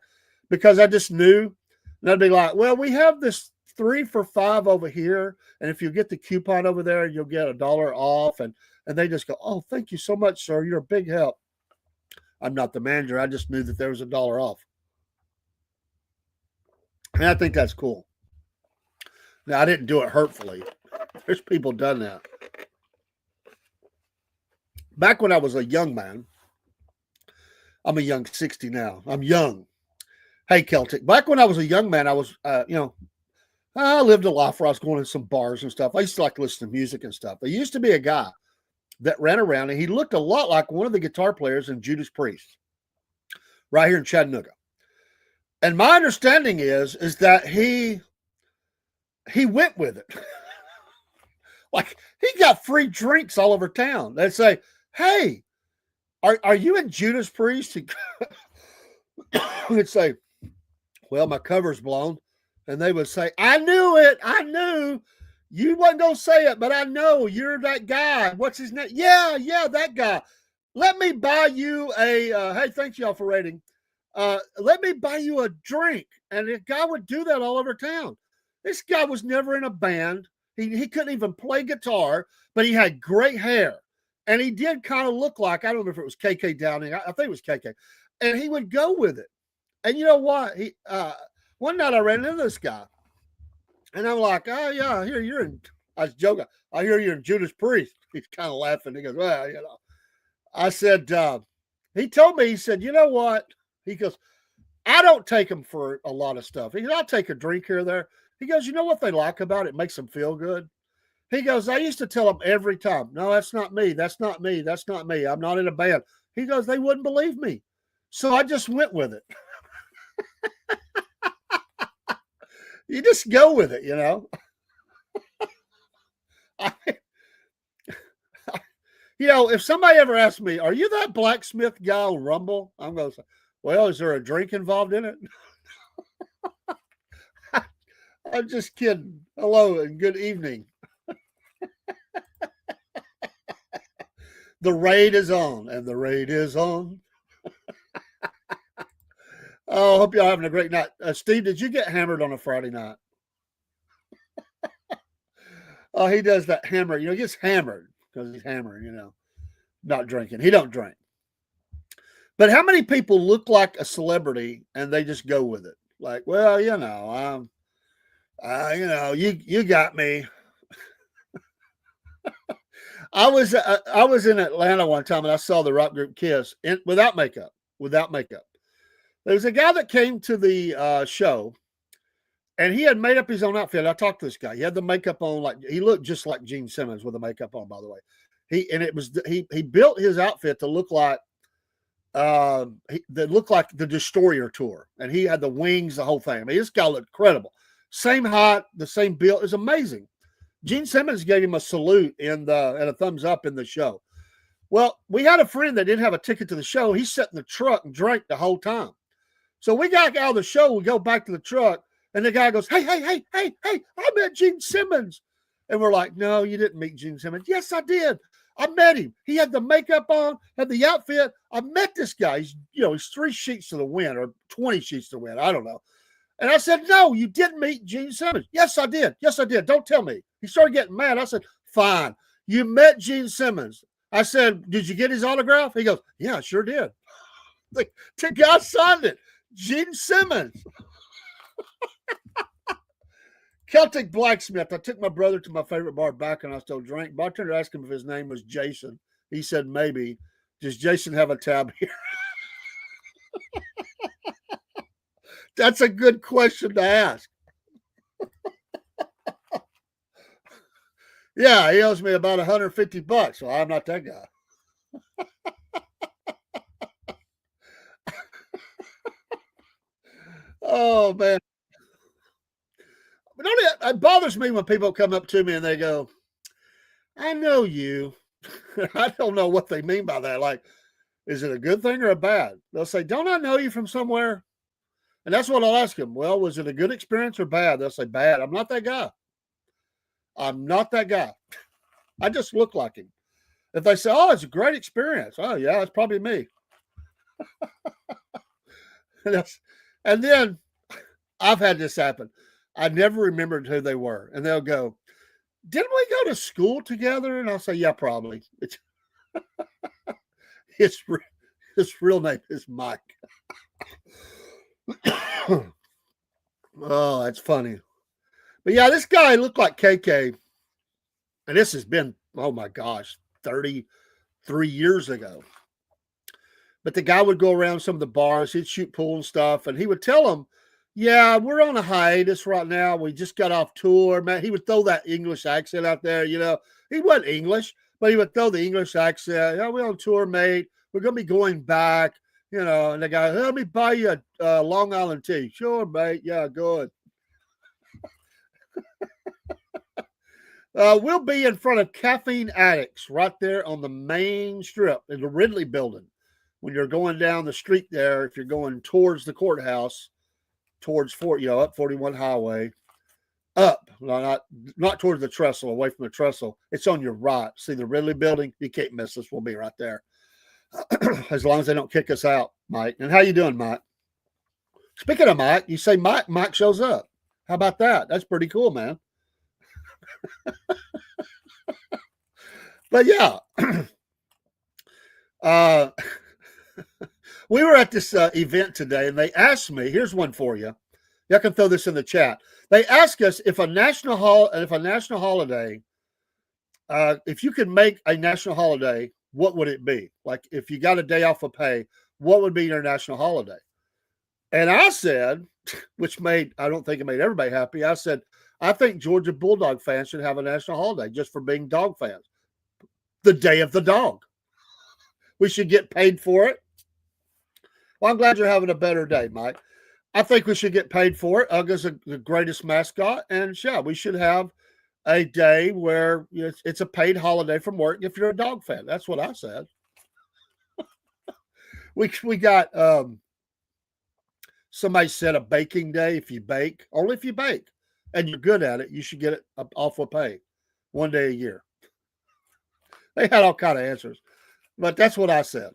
because I just knew, and I'd be like, "Well, we have this 3 for $5 over here, and if you get the coupon over there, you'll get $1 off." And they just go, "Oh, thank you so much, sir. You're a big help." I'm not the manager. I just knew that there was $1 off. And I think that's cool. Now, I didn't do it hurtfully. There's people done that. Back when I was a young man, I'm a young 60 now. I'm young. Hey, Celtic. Back when I was a young man, I was, I lived a life where I was going to some bars and stuff. I used to like to listen to music and stuff. There used to be a guy that ran around, and he looked a lot like one of the guitar players in Judas Priest, right here in Chattanooga. And my understanding is that he went with it. Like, he got free drinks all over town. They'd say, hey, are you in Judas Priest? He'd say, well, my cover's blown. And they would say, I knew it. I knew. You wasn't going to say it, but I know you're that guy. What's his name? Yeah, that guy. Let me buy you hey, thanks y'all for rating. Let me buy you a drink. And the guy would do that all over town. This guy was never in a band. He couldn't even play guitar, but he had great hair. And he did kind of look like, I don't know if it was KK Downing. I think it was KK. And he would go with it. And you know what? One night I ran into this guy. And I'm like, oh, yeah, I hear you're in, I was joking, I hear you're in Judas Priest. He's kind of laughing. He goes, well, I said, he told me, he said, you know what? He goes, I don't take them for a lot of stuff. He goes, I'll take a drink here or there. He goes, you know what they like about it? It makes them feel good. He goes, I used to tell them every time, no, that's not me. That's not me. That's not me. I'm not in a band. He goes, they wouldn't believe me. So I just went with it. You just go with it, if somebody ever asks me, are you that blacksmith guy on Rumble? I'm going to say, well, is there a drink involved in it? I'm just kidding. Hello and good evening. The raid is on, and the raid is on. Oh, hope y'all having a great night. Steve, did you get hammered on a Friday night? Oh, he does that hammer. He gets hammered because he's hammering, not drinking. He don't drink. But how many people look like a celebrity and they just go with it? Like, well, you got me. I was in Atlanta one time and I saw the rock group Kiss without makeup. There's a guy that came to the show, and he had made up his own outfit. I talked to this guy. He had the makeup on, like he looked just like Gene Simmons with the makeup on. By the way, he built his outfit to look like the Destroyer tour, and he had the wings, the whole thing. I mean, this guy looked incredible. Same height, the same build. It was amazing. Gene Simmons gave him a salute and a thumbs up in the show. Well, we had a friend that didn't have a ticket to the show. He sat in the truck and drank the whole time. So we got out of the show. We go back to the truck, and the guy goes, hey, I met Gene Simmons. And we're like, no, you didn't meet Gene Simmons. Yes, I did. I met him. He had the makeup on, had the outfit. I met this guy. He's 3 sheets to the wind or 20 sheets to the wind. I don't know. And I said, no, you didn't meet Gene Simmons. Yes, I did. Don't tell me. He started getting mad. I said, fine. You met Gene Simmons. I said, did you get his autograph? He goes, yeah, I sure did. The guy signed it. Gene Simmons. Celtic blacksmith. I took my brother to my favorite bar back and I still drank. Bartender asked him if his name was Jason. He said, maybe. Does Jason have a tab here? That's a good question to ask. Yeah, he owes me about $150, so I'm not that guy. Oh, man. But it bothers me when people come up to me and they go, I know you. I don't know what they mean by that. Like, is it a good thing or a bad? They'll say, don't I know you from somewhere? And that's what I'll ask them. Well, was it a good experience or bad? They'll say, bad. I'm not that guy. I just look like him. If they say, oh, it's a great experience. Oh, yeah, it's probably me. And then I've had this happen. I never remembered who they were. And they'll go, didn't we go to school together? And I'll say, yeah, probably. His real name is Mike. Oh, that's funny. But yeah, this guy looked like KK. And this has been, oh my gosh, 33 years ago. But the guy would go around some of the bars, he'd shoot pool and stuff, and he would tell them, yeah, we're on a hiatus right now. We just got off tour, man. He would throw that English accent out there, you know. He wasn't English, but he would throw the English accent. Yeah, we're on tour, mate. We're going to be going back, you know. And the guy, let me buy you a Long Island tea. Sure, mate. Yeah, good. We'll be in front of Caffeine Addicts right there on the main strip in the Ridley building. When you're going down the street there, if you're going towards the courthouse, towards up 41 Highway, up, not towards the trestle, away from the trestle. It's on your right. See the Ridley building? You can't miss us. We'll be right there. As long as they don't kick us out, Mike. And how you doing, Mike? Speaking of Mike, you say Mike shows up. How about that? That's pretty cool, man. But yeah, we were at this event today, and they asked me. Here's one for you. Y'all can throw this in the chat. They asked us if a national holiday, if you could make a national holiday, what would it be? Like if you got a day off of pay, what would be your national holiday? And I said, I don't think it made everybody happy. I said, I think Georgia Bulldog fans should have a national holiday just for being dog fans. The Day of the Dog. We should get paid for it. Well, I'm glad you're having a better day, Mike. I think we should get paid for it. Uga's the greatest mascot. And yeah, we should have a day where it's a paid holiday from work if you're a dog fan. That's what I said. We got somebody said a baking day if you bake. Only if you bake. And you're good at it, you should get it off of pay 1 day a year. They had all kind of answers, but that's what I said.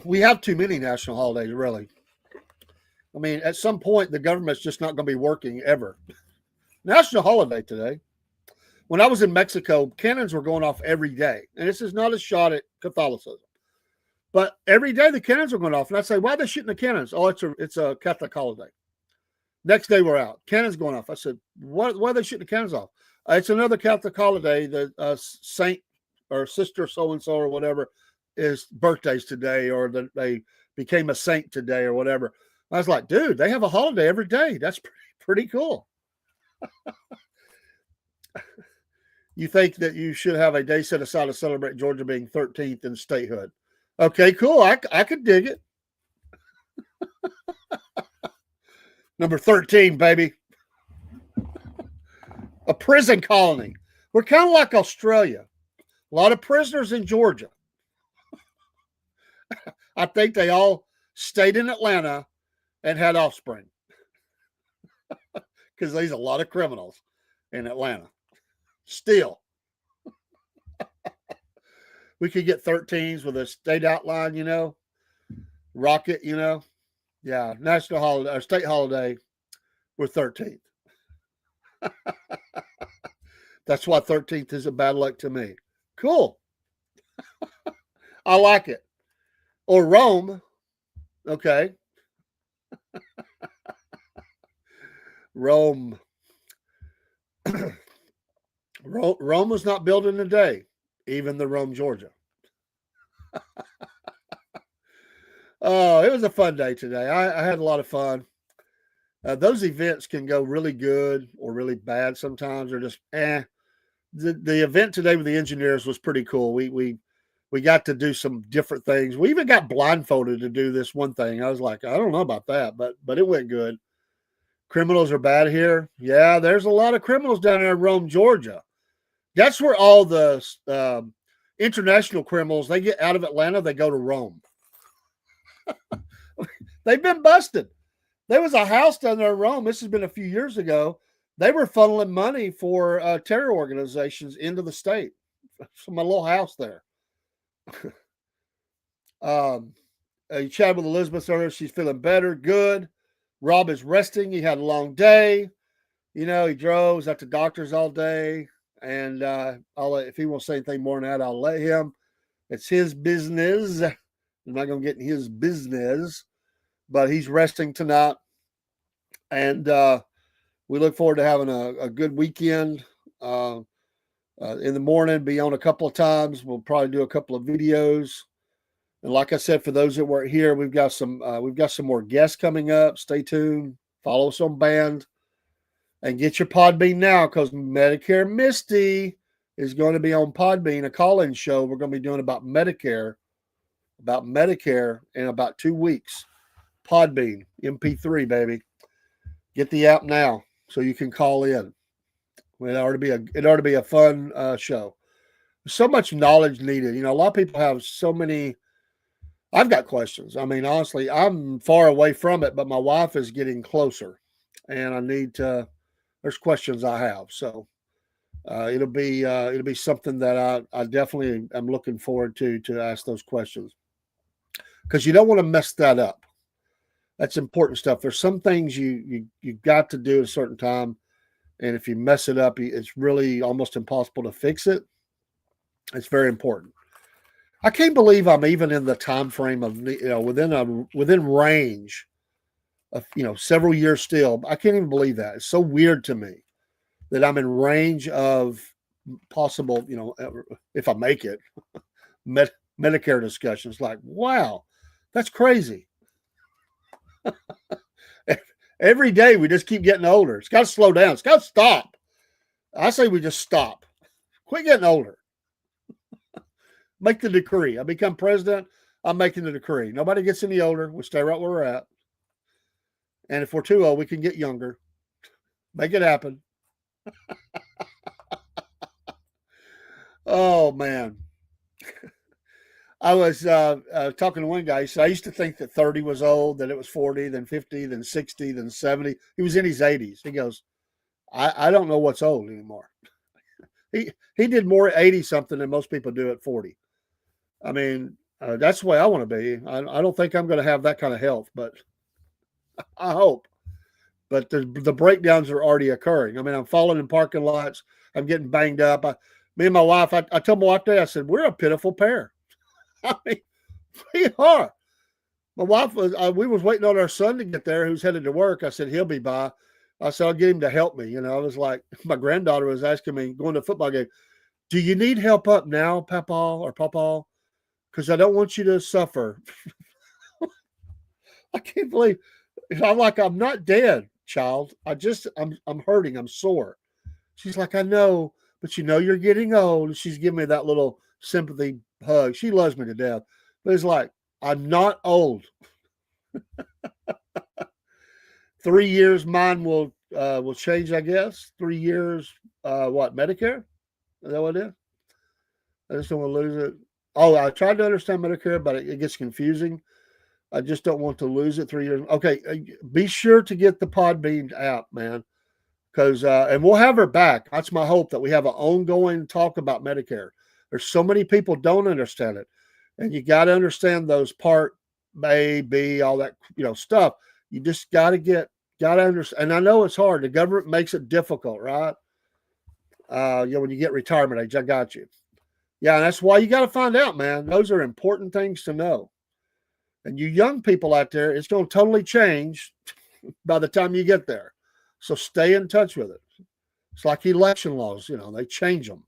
We have too many national holidays, really. I mean, at some point, the government's just not going to be working ever. National holiday today. When I was in Mexico, cannons were going off every day. And this is not a shot at Catholicism. But every day the cannons are going off. And I say, why are they shooting the cannons? Oh, it's a Catholic holiday. Next day we're out. Cannons going off. I said, why are they shooting the cannons off? It's another Catholic holiday. The saint or sister so-and-so or whatever is birthdays today, or they became a saint today or whatever. I was like, dude, they have a holiday every day. That's pretty cool. You think that you should have a day set aside to celebrate Georgia being 13th in statehood. Okay, cool. I could dig it. Number 13, baby. A prison colony. We're kind of like Australia. A lot of prisoners in Georgia. I think they all stayed in Atlanta and had offspring. Because there's a lot of criminals in Atlanta. Still. We could get 13s with a state outline, rocket, Yeah, national holiday or state holiday, we're 13th. That's why 13th is a bad luck to me. Cool. I like it. Or Rome. Okay. Rome. Rome was not built in a day, even the Rome, Georgia. Oh, it was a fun day today. I had a lot of fun. Those events can go really good or really bad sometimes, or just The event today with the engineers was pretty cool. We got to do some different things. We even got blindfolded to do this one thing. I was like, I don't know about that, but it went good. Criminals are bad here. Yeah, there's a lot of criminals down there in Rome, Georgia. That's where all the international criminals, they get out of Atlanta, they go to Rome. They've been busted. There was a house down there in Rome. This has been a few years ago. They were funneling money for terror organizations into the state from a little house there. You chatted with Elizabeth earlier. She's feeling better. Good. Rob is resting. He had a long day. He drove, was at the doctor's all day. And if he won't say anything more than that, I'll let him. It's his business. I'm not going to get in his business. but he's resting tonight. And we look forward to having a good weekend. In the morning, be on a couple of times. We'll probably do a couple of videos. And like I said, for those that weren't here, we've got some more guests coming up. Stay tuned. Follow us on Band. And get your Podbean now, because Medicare Misty is going to be on Podbean, a call-in show we're going to be doing about Medicare in about 2 weeks. Podbean, MP3, baby. Get the app now so you can call in. It ought to be a fun show. There's so much knowledge needed. A lot of people have so many. I've got questions. I mean, honestly, I'm far away from it, but my wife is getting closer, and I need to. There's questions I have, so it'll be something that I definitely am looking forward to ask those questions, because you don't want to mess that up. That's important stuff. There's some things you got to do at a certain time, and if you mess it up, it's really almost impossible to fix it. It's very important. I can't believe I'm even in the time frame of within range of several years still. I can't even believe that. It's so weird to me that I'm in range of possible, if I make it, Medicare discussions. Like, wow, that's crazy. Every day we just keep getting older. It's got to slow down. It's got to stop. I say we just stop. Quit getting older. Make the decree. I become president, I'm making the decree. Nobody gets any older. We stay right where we're at. And if we're too old, we can get younger. Make it happen. Oh, man. I was talking to one guy. He said, I used to think that 30 was old, that it was 40, then 50, then 60, then 70. He was in his 80s. He goes, I don't know what's old anymore. He did more at 80-something than most people do at 40. I mean, that's the way I want to be. I don't think I'm going to have that kind of health, but I hope. But the breakdowns are already occurring. I mean, I'm falling in parking lots. I'm getting banged up. Me and my wife, I told my wife today, I said, we're a pitiful pair. I mean, we are. My wife we was waiting on our son to get there, who's headed to work. I said, he'll be by. I said, I'll get him to help me. I was like, my granddaughter was asking me, going to a football game, do you need help up now, Papa or Papa? Because I don't want you to suffer. I can't believe. I'm like, I'm not dead, child. I'm hurting. I'm sore. She's like, I know, but you're getting old. And she's giving me that little sympathy hug. She loves me to death. But it's like, I'm not old. 3 years, mine will change, I guess. 3 years, Medicare? Is that what it is? I just don't want to lose it. Oh, I tried to understand Medicare, but it gets confusing. I just don't want to lose it 3 years. Okay, be sure to get the Podbean app, man, because and we'll have her back. That's my hope, that we have an ongoing talk about Medicare. There's so many people don't understand it, and you got to understand those Part A, B, all that stuff. You just got to understand. And I know it's hard. The government makes it difficult, right? When you get retirement age, I got you. Yeah, and that's why you got to find out, man. Those are important things to know. And you young people out there, it's going to totally change by the time you get there. So stay in touch with it. It's like election laws, they change them.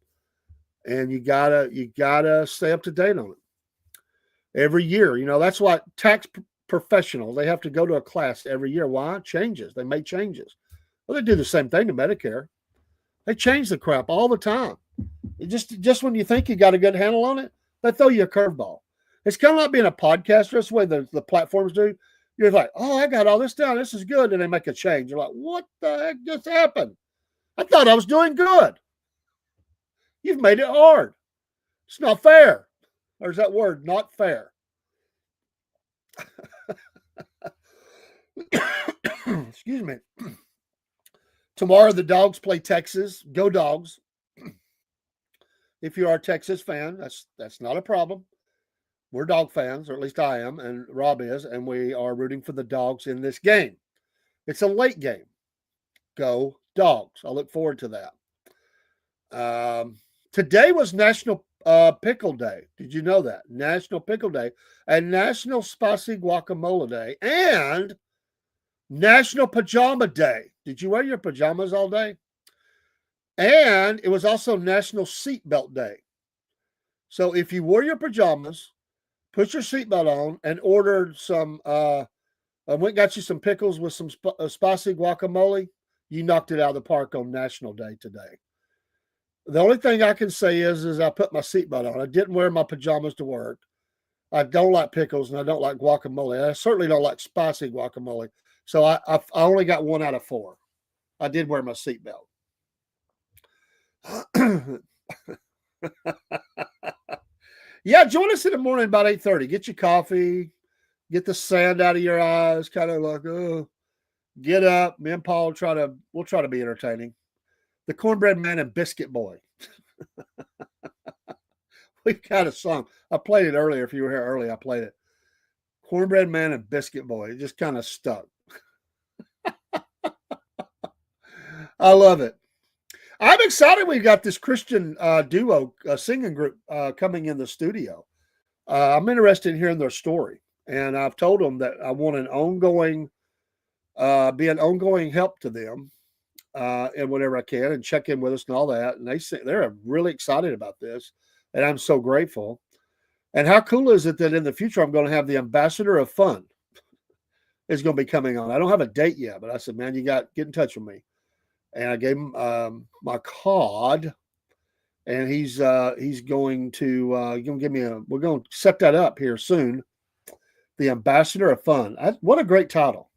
And you gotta stay up to date on it. Every year, that's why tax professionals, they have to go to a class every year. Why? Changes. They make changes. Well, they do the same thing to Medicare. They change the crap all the time. Just when you think you got a good handle on it, they throw you a curveball. It's kind of like being a podcaster. That's the way the platforms do. You're like, oh, I got all this down. This is good. And they make a change. You're like, what the heck just happened? I thought I was doing good. You've made it hard. It's not fair. There's that word, not fair. Excuse me. Tomorrow the Dogs play Texas. Go Dogs. If you are a Texas fan, that's not a problem. We're Dog fans, or at least I am, and Rob is, and we are rooting for the Dogs in this game. It's a late game. Go Dogs. I look forward to that. Today was National Pickle Day. Did you know that? National Pickle Day and National Spicy Guacamole Day and National Pajama Day. Did you wear your pajamas all day? And it was also National Seatbelt Day. So if you wore your pajamas, put your seatbelt on, and ordered some, I went and got you some pickles with some spicy guacamole, you knocked it out of the park on National Day today. The only thing I can say is I put my seatbelt on. I didn't wear my pajamas to work. I don't like pickles, and I don't like guacamole. I certainly don't like spicy guacamole. So I only got 1 out of 4. I did wear my seatbelt. Yeah, join us in the morning about 8:30. Get your coffee, get the sand out of your eyes, kind of like, oh, get up. Me and Paul we'll try to be entertaining. The Cornbread Man and Biscuit Boy. We've got a song. I played it earlier. If you were here early, I played it. Cornbread Man and Biscuit Boy. It just kind of stuck. I love it. I'm excited we've got this Christian duo singing group coming in the studio. I'm interested in hearing their story. And I've told them that I want an ongoing help to them and whatever I can, and check in with us and all that. And they're really excited about this. And I'm so grateful. And how cool is it that in the future, I'm going to have the ambassador of fun is going to be coming on. I don't have a date yet, but I said, man, get in touch with me. And I gave him my card, and he's going to give me we're going to set that up here soon. The Ambassador of Fun. What a great title.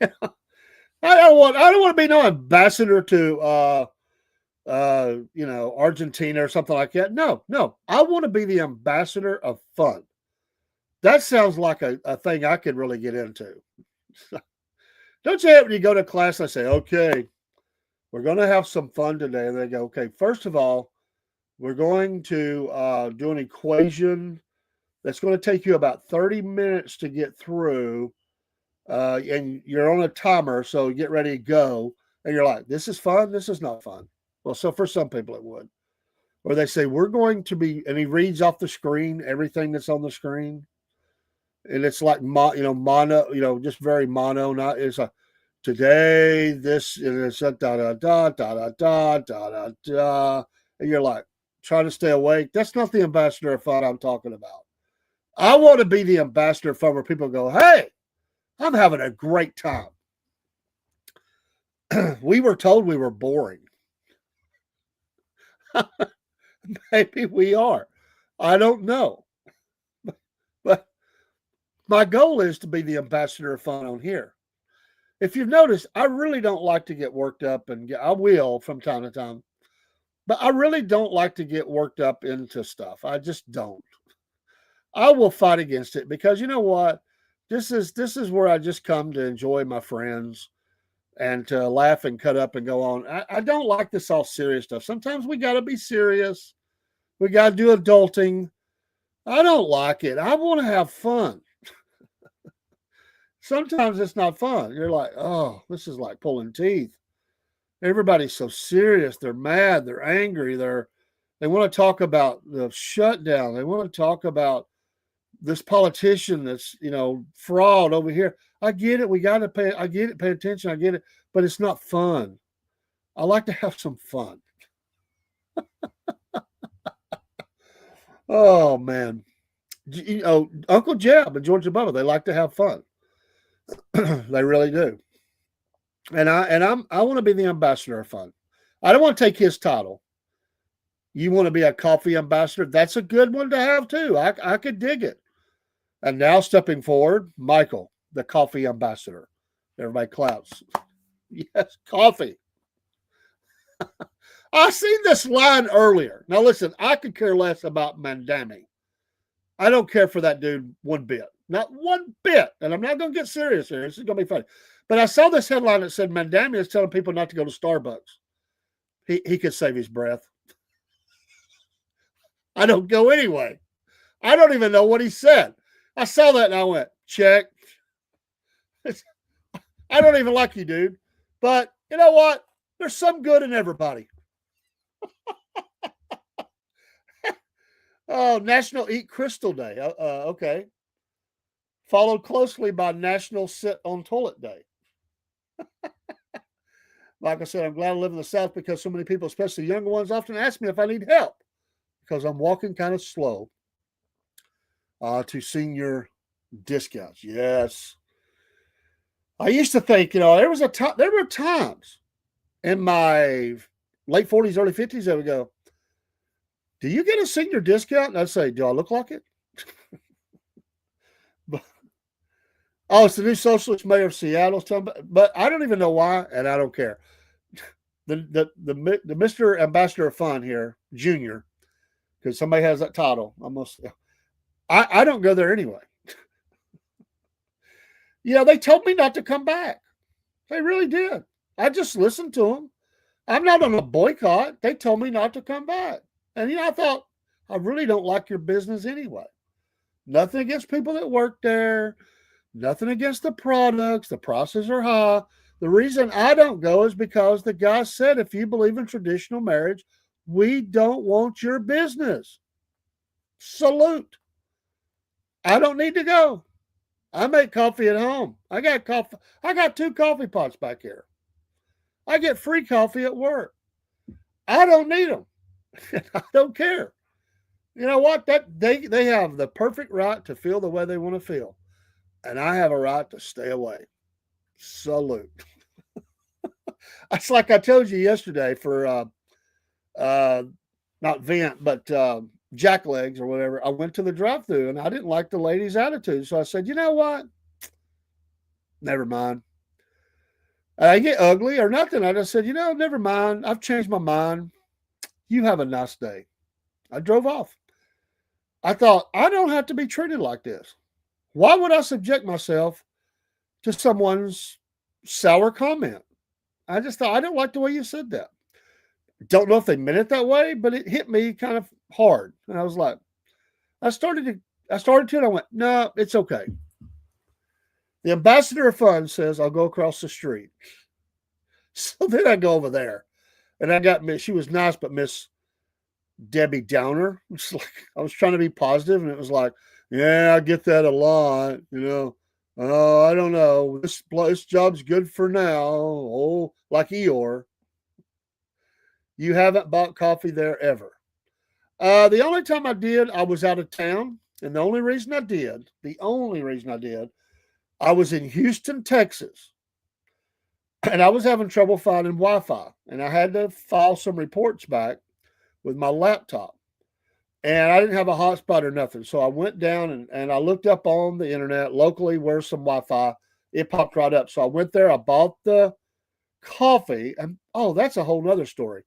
I don't want to be no ambassador to Argentina or something like that. No. I want to be the ambassador of fun. That sounds like a thing I could really get into. Don't you have when you go to class, I say, okay, we're going to have some fun today. And they go, okay, first of all, we're going to do an equation that's going to take you about 30 minutes to get through. And you're on a timer, so get ready to go. And you're like, this is fun? This is not fun. Well, so for some people it would. Or they say, we're going to be, and he reads off the screen, everything that's on the screen. And it's like, mono, just very mono. Not it's like, today, this, and it's a da-da-da-da-da-da-da-da. And you're like, trying to stay awake. That's not the ambassador of fun I'm talking about. I want to be the ambassador of fun where people go, hey, I'm having a great time. We were told we were boring. Maybe we are. I don't know. But my goal is to be the ambassador of fun on here. If you've noticed, I really don't like to get worked up, and I will from time to time, but I really don't like to get worked up into stuff. I just don't. I will fight against it because you know what? This is where I just come to enjoy my friends and to laugh and cut up and go on. I don't like this all serious stuff. Sometimes we got to be serious. We got to do adulting. I don't like it. I want to have fun. Sometimes it's not fun. You're like, oh, this is like pulling teeth. Everybody's so serious. They're mad. They're angry. They want to talk about the shutdown. They want to talk about this politician that's, fraud over here. I get it. We got to pay. I get it. Pay attention. I get it. But it's not fun. I like to have some fun. Oh, man. Uncle Jeb and Georgia Bubba, they like to have fun. They really do. And I want to be the ambassador of fun. I don't want to take his title. You want to be a coffee ambassador? That's a good one to have too. I could dig it. And now stepping forward, Michael, the coffee ambassador. Everybody claps. Yes, coffee. I seen this line earlier. Now listen, I could care less about Mandami. I don't care for that dude one bit. Not one bit. And I'm not going to get serious here. This is going to be funny. But I saw this headline that said Mandami is telling people not to go to Starbucks. He could save his breath. I don't go anyway. I don't even know what he said. I saw that and I went, check. I don't even like you, dude. But you know what? There's some good in everybody. Oh, National Eat Crystal Day. Okay. Followed closely by National Sit on Toilet Day. Like I said, I'm glad I live in the South because so many people, especially younger ones, often ask me if I need help because I'm walking kind of slow to senior discounts. Yes. I used to think, there were times in my late 40s, early 50s that would go, do you get a senior discount? And I'd say, do I look like it? Oh, it's the new socialist mayor of Seattle. But I don't even know why, and I don't care. The Mr. Ambassador of Fun here, Junior, because somebody has that title. I don't go there anyway. They told me not to come back. They really did. I just listened to them. I'm not on a boycott. They told me not to come back. And, I thought, I really don't like your business anyway. Nothing against people that work there. Nothing against the products. The prices are high. The reason I don't go is because the guy said, if you believe in traditional marriage, we don't want your business. Salute. I don't need to go. I make coffee at home. I got 2 coffee pots back here. I get free coffee at work. I don't need them. I don't care. You know what? They have the perfect right to feel the way they want to feel. And I have a right to stay away. Salute. It's like I told you yesterday for not vent, but jack legs or whatever. I went to the drive-thru and I didn't like the lady's attitude. So I said, you know what? Never mind. I get ugly or nothing. I just said, never mind. I've changed my mind. You have a nice day. I drove off. I thought, I don't have to be treated like this. Why would I subject myself to someone's sour comment? I just thought, I don't like the way you said that. Don't know if they meant it that way, but it hit me kind of hard. And I was like, I started to, and I went, no, it's okay. The ambassador of fun says, I'll go across the street. So then I go over there. And I got she was nice, but Miss Debbie Downer. It's like I was trying to be positive, and it was like, yeah, I get that a lot, Oh, I don't know. This job's good for now. Oh, like Eeyore. You haven't bought coffee there ever. The only time I did, I was out of town. And the only reason I did, I was in Houston, Texas. And I was having trouble finding Wi-Fi. And I had to file some reports back with my laptop. And I didn't have a hotspot or nothing. So I went down and I looked up on the internet locally where's some Wi-Fi. It popped right up. So I went there. I bought the coffee. And that's a whole nother story.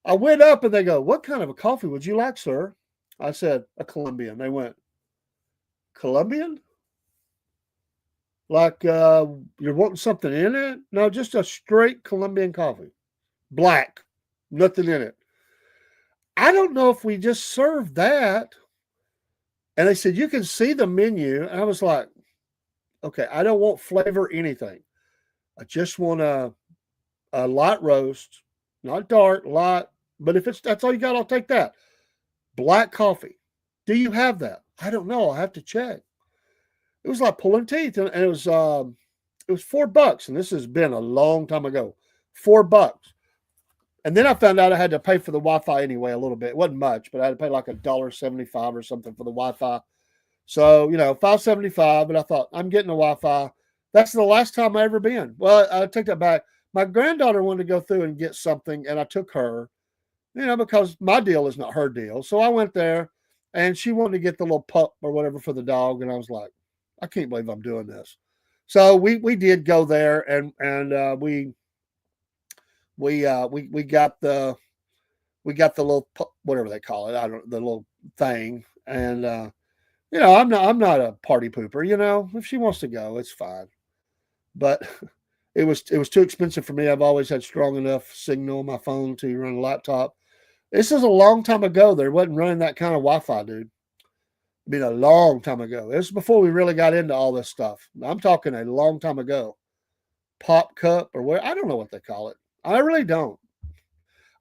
I went up and they go, what kind of a coffee would you like, sir? I said, a Colombian. They went, Colombian? Like you're wanting something in it? No, just a straight Colombian coffee. Black. Nothing in it. I don't know if we just served that. And they said, you can see the menu. And I was like, okay, I don't want flavor anything. I just want a light roast, not dark, light. But if that's all you got, I'll take that. Black coffee. Do you have that? I don't know. I'll have to check. It was like pulling teeth. And it was $4. And this has been a long time ago. $4. And then I found out I had to pay for the Wi-Fi anyway a little bit. It wasn't much, but I had to pay like $1.75 or something for the Wi-Fi. So, $5.75, but I thought, I'm getting the Wi-Fi. That's the last time I ever been. Well, I take that back. My granddaughter wanted to go through and get something, and I took her, because my deal is not her deal. So I went there, and she wanted to get the little pup or whatever for the dog, and I was like, I can't believe I'm doing this. So we did go there, and we got the little whatever they call it. The little thing. And I'm not a party pooper, if she wants to go, it's fine. But it was too expensive for me. I've always had strong enough signal on my phone to run a laptop. This is a long time ago. There wasn't running that kind of Wi-Fi, dude. I mean, a long time ago. This is before we really got into all this stuff. I'm talking a long time ago. Pop cup or what? I don't know what they call it. I really don't.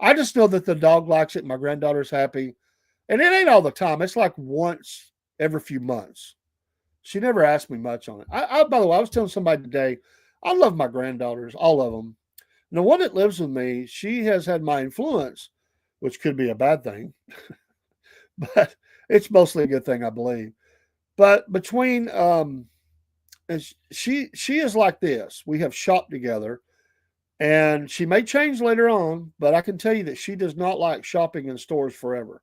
I just know that the dog likes it. My granddaughter's happy. And it ain't all the time. It's like once every few months. She never asked me much on it. By the way, I was telling somebody today, I love my granddaughters, all of them. And the one that lives with me, she has had my influence, which could be a bad thing, but it's mostly a good thing, I believe. But between and she is like this. We have shopped together, and she may change later on, but I can tell you that she does not like shopping in stores forever.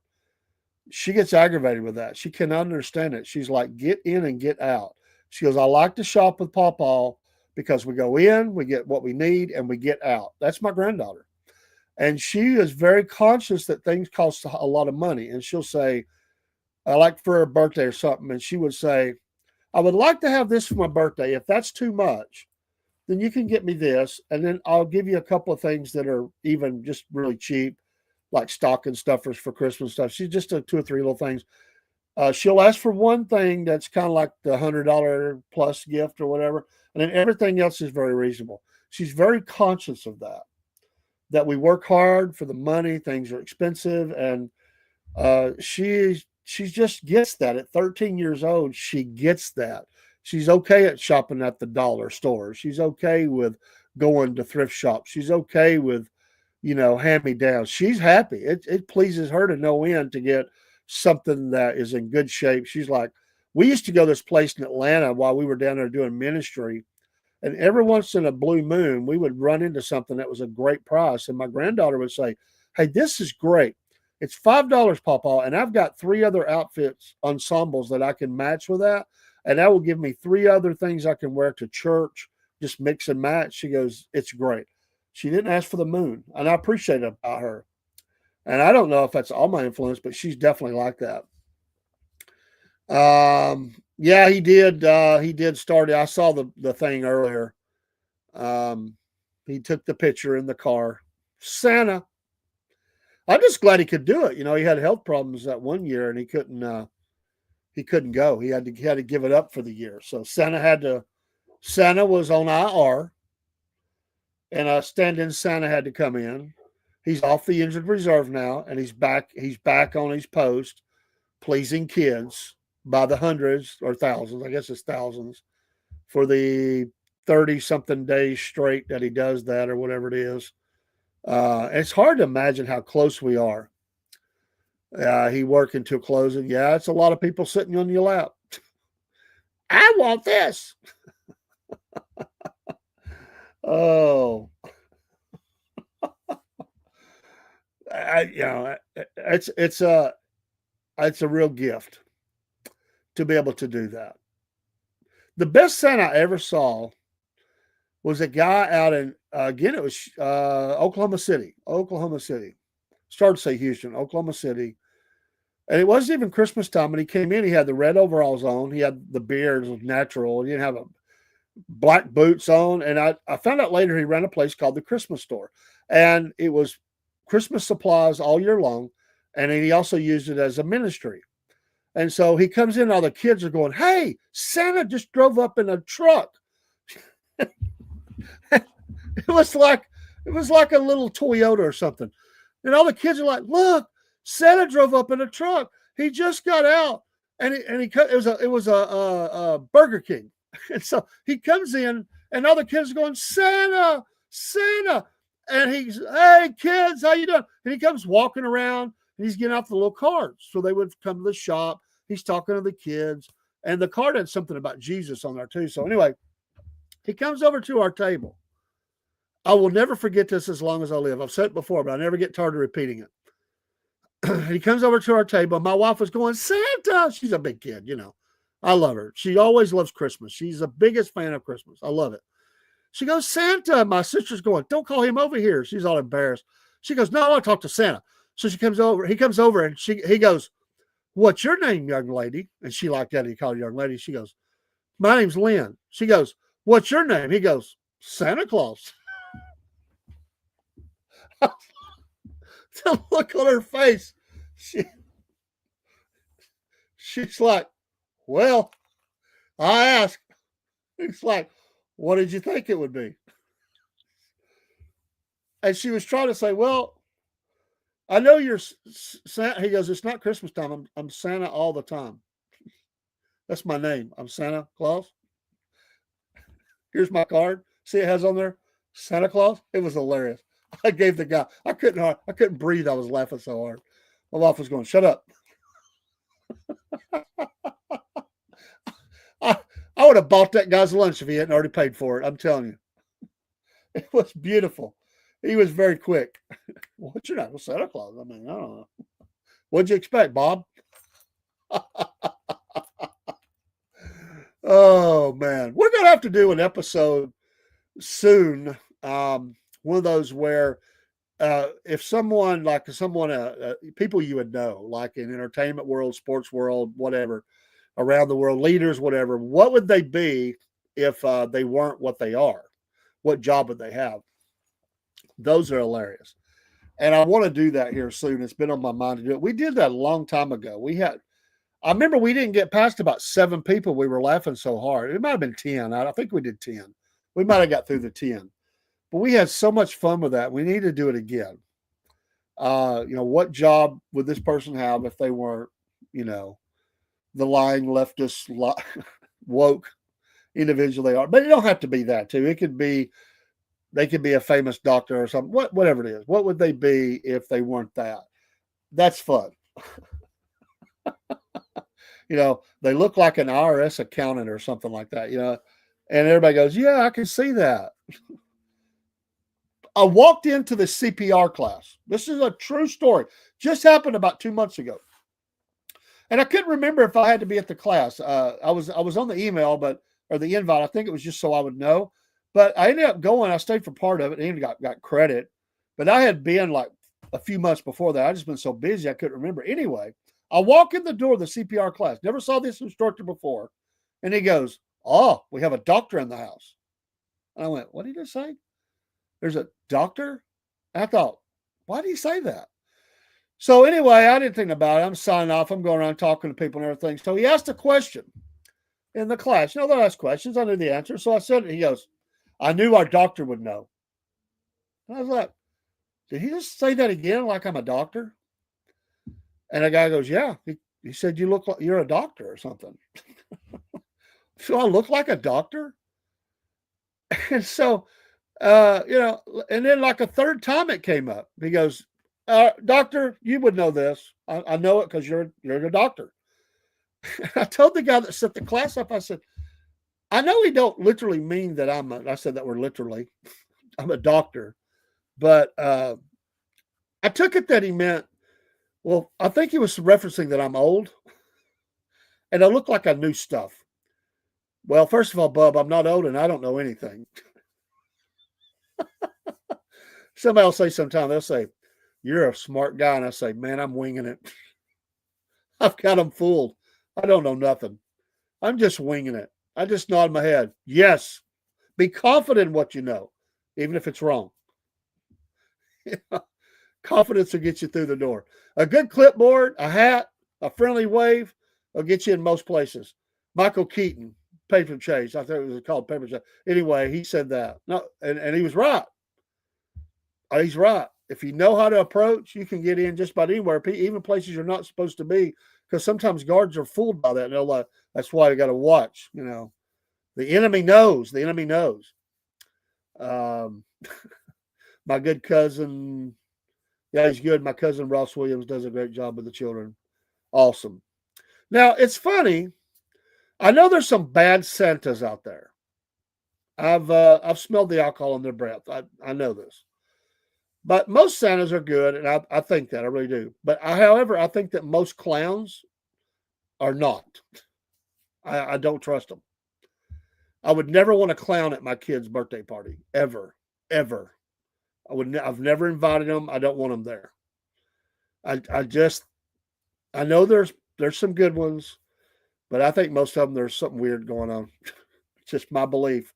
She gets aggravated with that. She cannot understand it. She's like, get in and get out. She goes, I like to shop with Pawpaw because we go in, we get what we need, and we get out. That's my granddaughter. And she is very conscious that things cost a lot of money. And she'll say, I like for her birthday or something. And she would say, I would like to have this for my birthday. If that's too much, then you can get me this. And then I'll give you a couple of things that are even just really cheap, like stocking stuffers for Christmas stuff. She's just two or three little things. She'll ask for one thing that's kind of like the $100 plus gift or whatever. And then everything else is very reasonable. She's very conscious of that we work hard for the money. Things are expensive. And she just gets that at 13 years old. She gets that. She's okay at shopping at the dollar store. She's okay with going to thrift shops. She's okay with, hand-me-downs. She's happy. It pleases her to no end to get something that is in good shape. She's like, we used to go to this place in Atlanta while we were down there doing ministry. And every once in a blue moon, we would run into something that was a great price. And my granddaughter would say, hey, this is great. It's $5, Pawpaw, and I've got 3 other outfits, ensembles that I can match with that. And that will give me 3 other things I can wear to church, just mix and match. She goes, it's great. She didn't ask for the moon, and I appreciate it about her. And I don't know if that's all my influence, but she's definitely like that. Yeah, he did. He did start it. I saw the thing earlier. He took the picture in the car. Santa. I'm just glad he could do it. He had health problems that one year, and he couldn't go. He had to give it up for the year. So Santa was on IR, and a stand-in Santa had to come in. He's off the injured reserve now, and he's back on his post, pleasing kids by the hundreds or thousands. I guess it's thousands for the 30-something days straight that he does that or whatever it is. It's hard to imagine how close we are. He working till closing. Yeah, it's a lot of people sitting on your lap. I want this. Oh, it's a real gift to be able to do that. The best Santa I ever saw was a guy out in, again, it was Oklahoma City. Started to say Houston, Oklahoma City. And it wasn't even Christmas time. And he came in, he had the red overalls on. He had the beard, it was natural. He didn't have black boots on. And I found out later he ran a place called the Christmas Store. And it was Christmas supplies all year long. And he also used it as a ministry. And so he comes in, all the kids are going, hey, Santa just drove up in a truck. It was like a little Toyota or something. And all the kids are like, look, Santa drove up in a truck. He just got out. And it was a Burger King. And so he comes in and all the kids are going, Santa. And he's, hey kids, how you doing? And he comes walking around and he's getting out the little cards. So they would come to the shop. He's talking to the kids. And the card had something about Jesus on there too. So anyway, he comes over to our table. I will never forget this as long as I live. I've said it before, but I never get tired of repeating it. He comes over to our table. My wife was going, Santa. She's a big kid, I love her. She always loves Christmas. She's the biggest fan of Christmas. I love it. She goes, Santa. My sister's going, don't call him over here. She's all embarrassed. She goes, no, I want to talk to Santa. So she comes over. He comes over and he goes, what's your name, young lady? And she liked that he called her young lady. She goes, my name's Lynn. She goes, what's your name? He goes, Santa Claus. The look on her face. She's like, well, I asked. It's like, what did you think it would be? And she was trying to say, well, I know you're Santa. He goes, it's not Christmas time. I'm Santa all the time. That's my name. I'm Santa Claus. Here's my card. See, it has on there Santa Claus. It was hilarious. I gave the guy. I couldn't breathe. I was laughing so hard. My wife was going, "Shut up." I would have bought that guy's lunch if he hadn't already paid for it. I'm telling you, it was beautiful. He was very quick. What's your name? Well, Santa Claus. I mean, I don't know. What'd you expect, Bob? Oh man, we're gonna have to do an episode soon. One of those where if someone people you would know, like in entertainment world, sports world, whatever, around the world, leaders, whatever, what would they be if they weren't what they are? What job would they have? Those are hilarious. And I want to do that here soon. It's been on my mind to do it. We did that a long time ago. I remember we didn't get past about 7 people. We were laughing so hard. It might have been 10. I think we did 10. We might have got through the 10. But we had so much fun with that. We need to do it again. What job would this person have if they weren't, the lying leftist, woke individual they are? But it don't have to be that too. It could be, they could be a famous doctor or something, whatever it is. What would they be if they weren't that? That's fun. They look like an IRS accountant or something like that, and everybody goes, yeah, I can see that. I walked into the CPR class. This is a true story. Just happened about 2 months ago. And I couldn't remember if I had to be at the class. I was on the email, or the invite. I think it was just so I would know. But I ended up going. I stayed for part of it and even got credit. But I had been like a few months before that. I just been so busy I couldn't remember. Anyway, I walk in the door of the CPR class. Never saw this instructor before. And he goes, "Oh, we have a doctor in the house." And I went, "What did he just say? There's a doctor?" And I thought, why did he say that? So anyway, I didn't think about it. I'm signing off. I'm going around talking to people and everything. So he asked a question in the class. They'll ask questions. I knew the answer. So I said it. He goes, "I knew our doctor would know." And I was like, did he just say that again like I'm a doctor? And the guy goes, "Yeah." He said, "You look like you're a doctor or something." So I look like a doctor? And so, and then like a third time it came up. He goes, "Doctor, you would know this. I know it because you're a doctor." I told the guy that set the class up, I said, "I know he don't literally mean that I said that we're literally, I'm a doctor. But I took it that he meant, well, I think he was referencing that I'm old and I look like I knew stuff." Well, first of all, Bub, I'm not old and I don't know anything. Somebody will say sometime, they'll say, "You're a smart guy." And I say, "Man, I'm winging it." I've got them fooled. I don't know nothing. I'm just winging it. I just nod my head. Yes. Be confident in what you know, even if it's wrong. Confidence will get you through the door. A good clipboard, a hat, a friendly wave will get you in most places. Michael Keaton, paper chase. I think it was called paper chase. Anyway, he said that. No, and he was right. He's right. If you know how to approach, you can get in just about anywhere, even places you're not supposed to be, because sometimes guards are fooled by that. And they're like, that's why you got to watch. The enemy knows. The enemy knows. My good cousin, yeah, he's good. My cousin Ross Williams does a great job with the children. Awesome. Now, it's funny. I know there's some bad Santas out there. I've smelled the alcohol in their breath. I know this. But most Santas are good, and I think that. I really do. But however, I think that most clowns are not. I don't trust them. I would never want a clown at my kid's birthday party, ever, ever. I've never invited them. I don't want them there. I know there's some good ones, but I think most of them there's something weird going on. It's just my belief.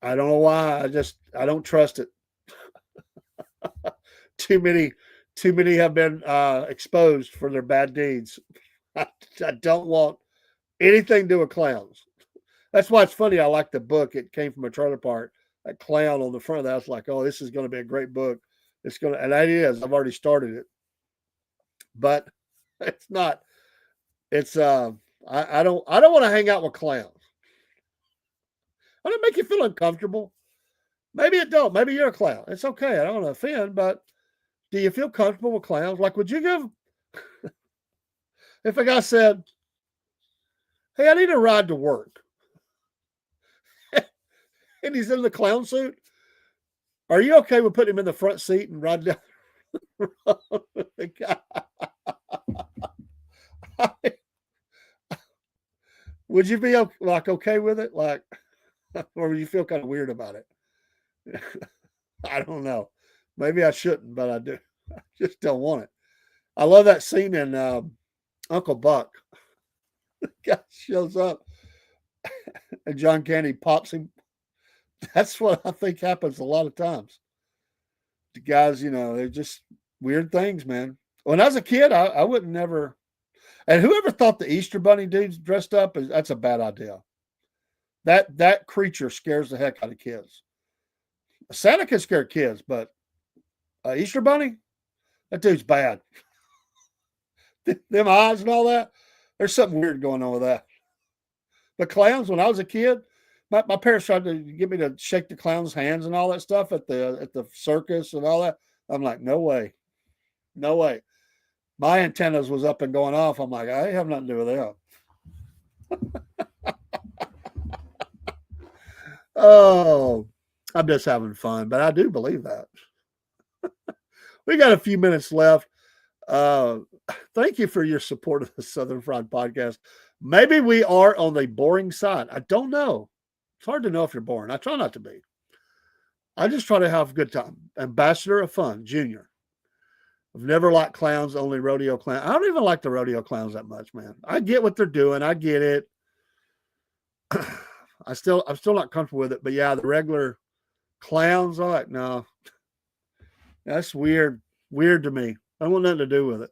I don't know why. I don't trust it. Too many have been exposed for their bad deeds. I don't want anything to do with clowns. That's why it's funny. I like the book. It came from a trailer park. That clown on the front of that. I was like, oh, this is going to be a great book. It's going to, and that is, I've already started it, but it's not, it's, I don't want to hang out with clowns. I don't make you feel uncomfortable. Maybe it don't. Maybe you're a clown. It's okay. I don't want to offend, but do you feel comfortable with clowns? Like, would you give, if a guy said, hey, I need a ride to work, and he's in the clown suit, are you okay with putting him in the front seat and riding down the road? Would you be okay with it? Like, or would you feel kind of weird about it? I don't know. Maybe I shouldn't, but I do. I just don't want it. I love that scene in Uncle Buck. The guy shows up and John Candy pops him. That's what I think happens a lot of times. The guys, they're just weird things, man. When I was a kid, I wouldn't never. And whoever thought the Easter Bunny dudes dressed up, that's a bad idea. That creature scares the heck out of kids. Santa can scare kids, but Easter Bunny, that dude's bad. Them eyes and all that, there's something weird going on with that. But clowns, when I was a kid, my parents tried to get me to shake the clown's hands and all that stuff at the circus and all that. I'm like, no way. No way. My antennas was up and going off. I'm like, I have nothing to do with that. Oh, I'm just having fun, but I do believe that. We got a few minutes left. Thank you for your support of the Southern Fried Podcast. Maybe we are on the boring side. I don't know. It's hard to know if you're boring. I try not to be. I just try to have a good time. Ambassador of Fun, Junior. I've never liked clowns, only rodeo clowns. I don't even like the rodeo clowns that much, man. I get what they're doing. I get it. I'm still not comfortable with it. But yeah, the regular clowns, I'm like, no. That's weird. Weird to me. I don't want nothing to do with it.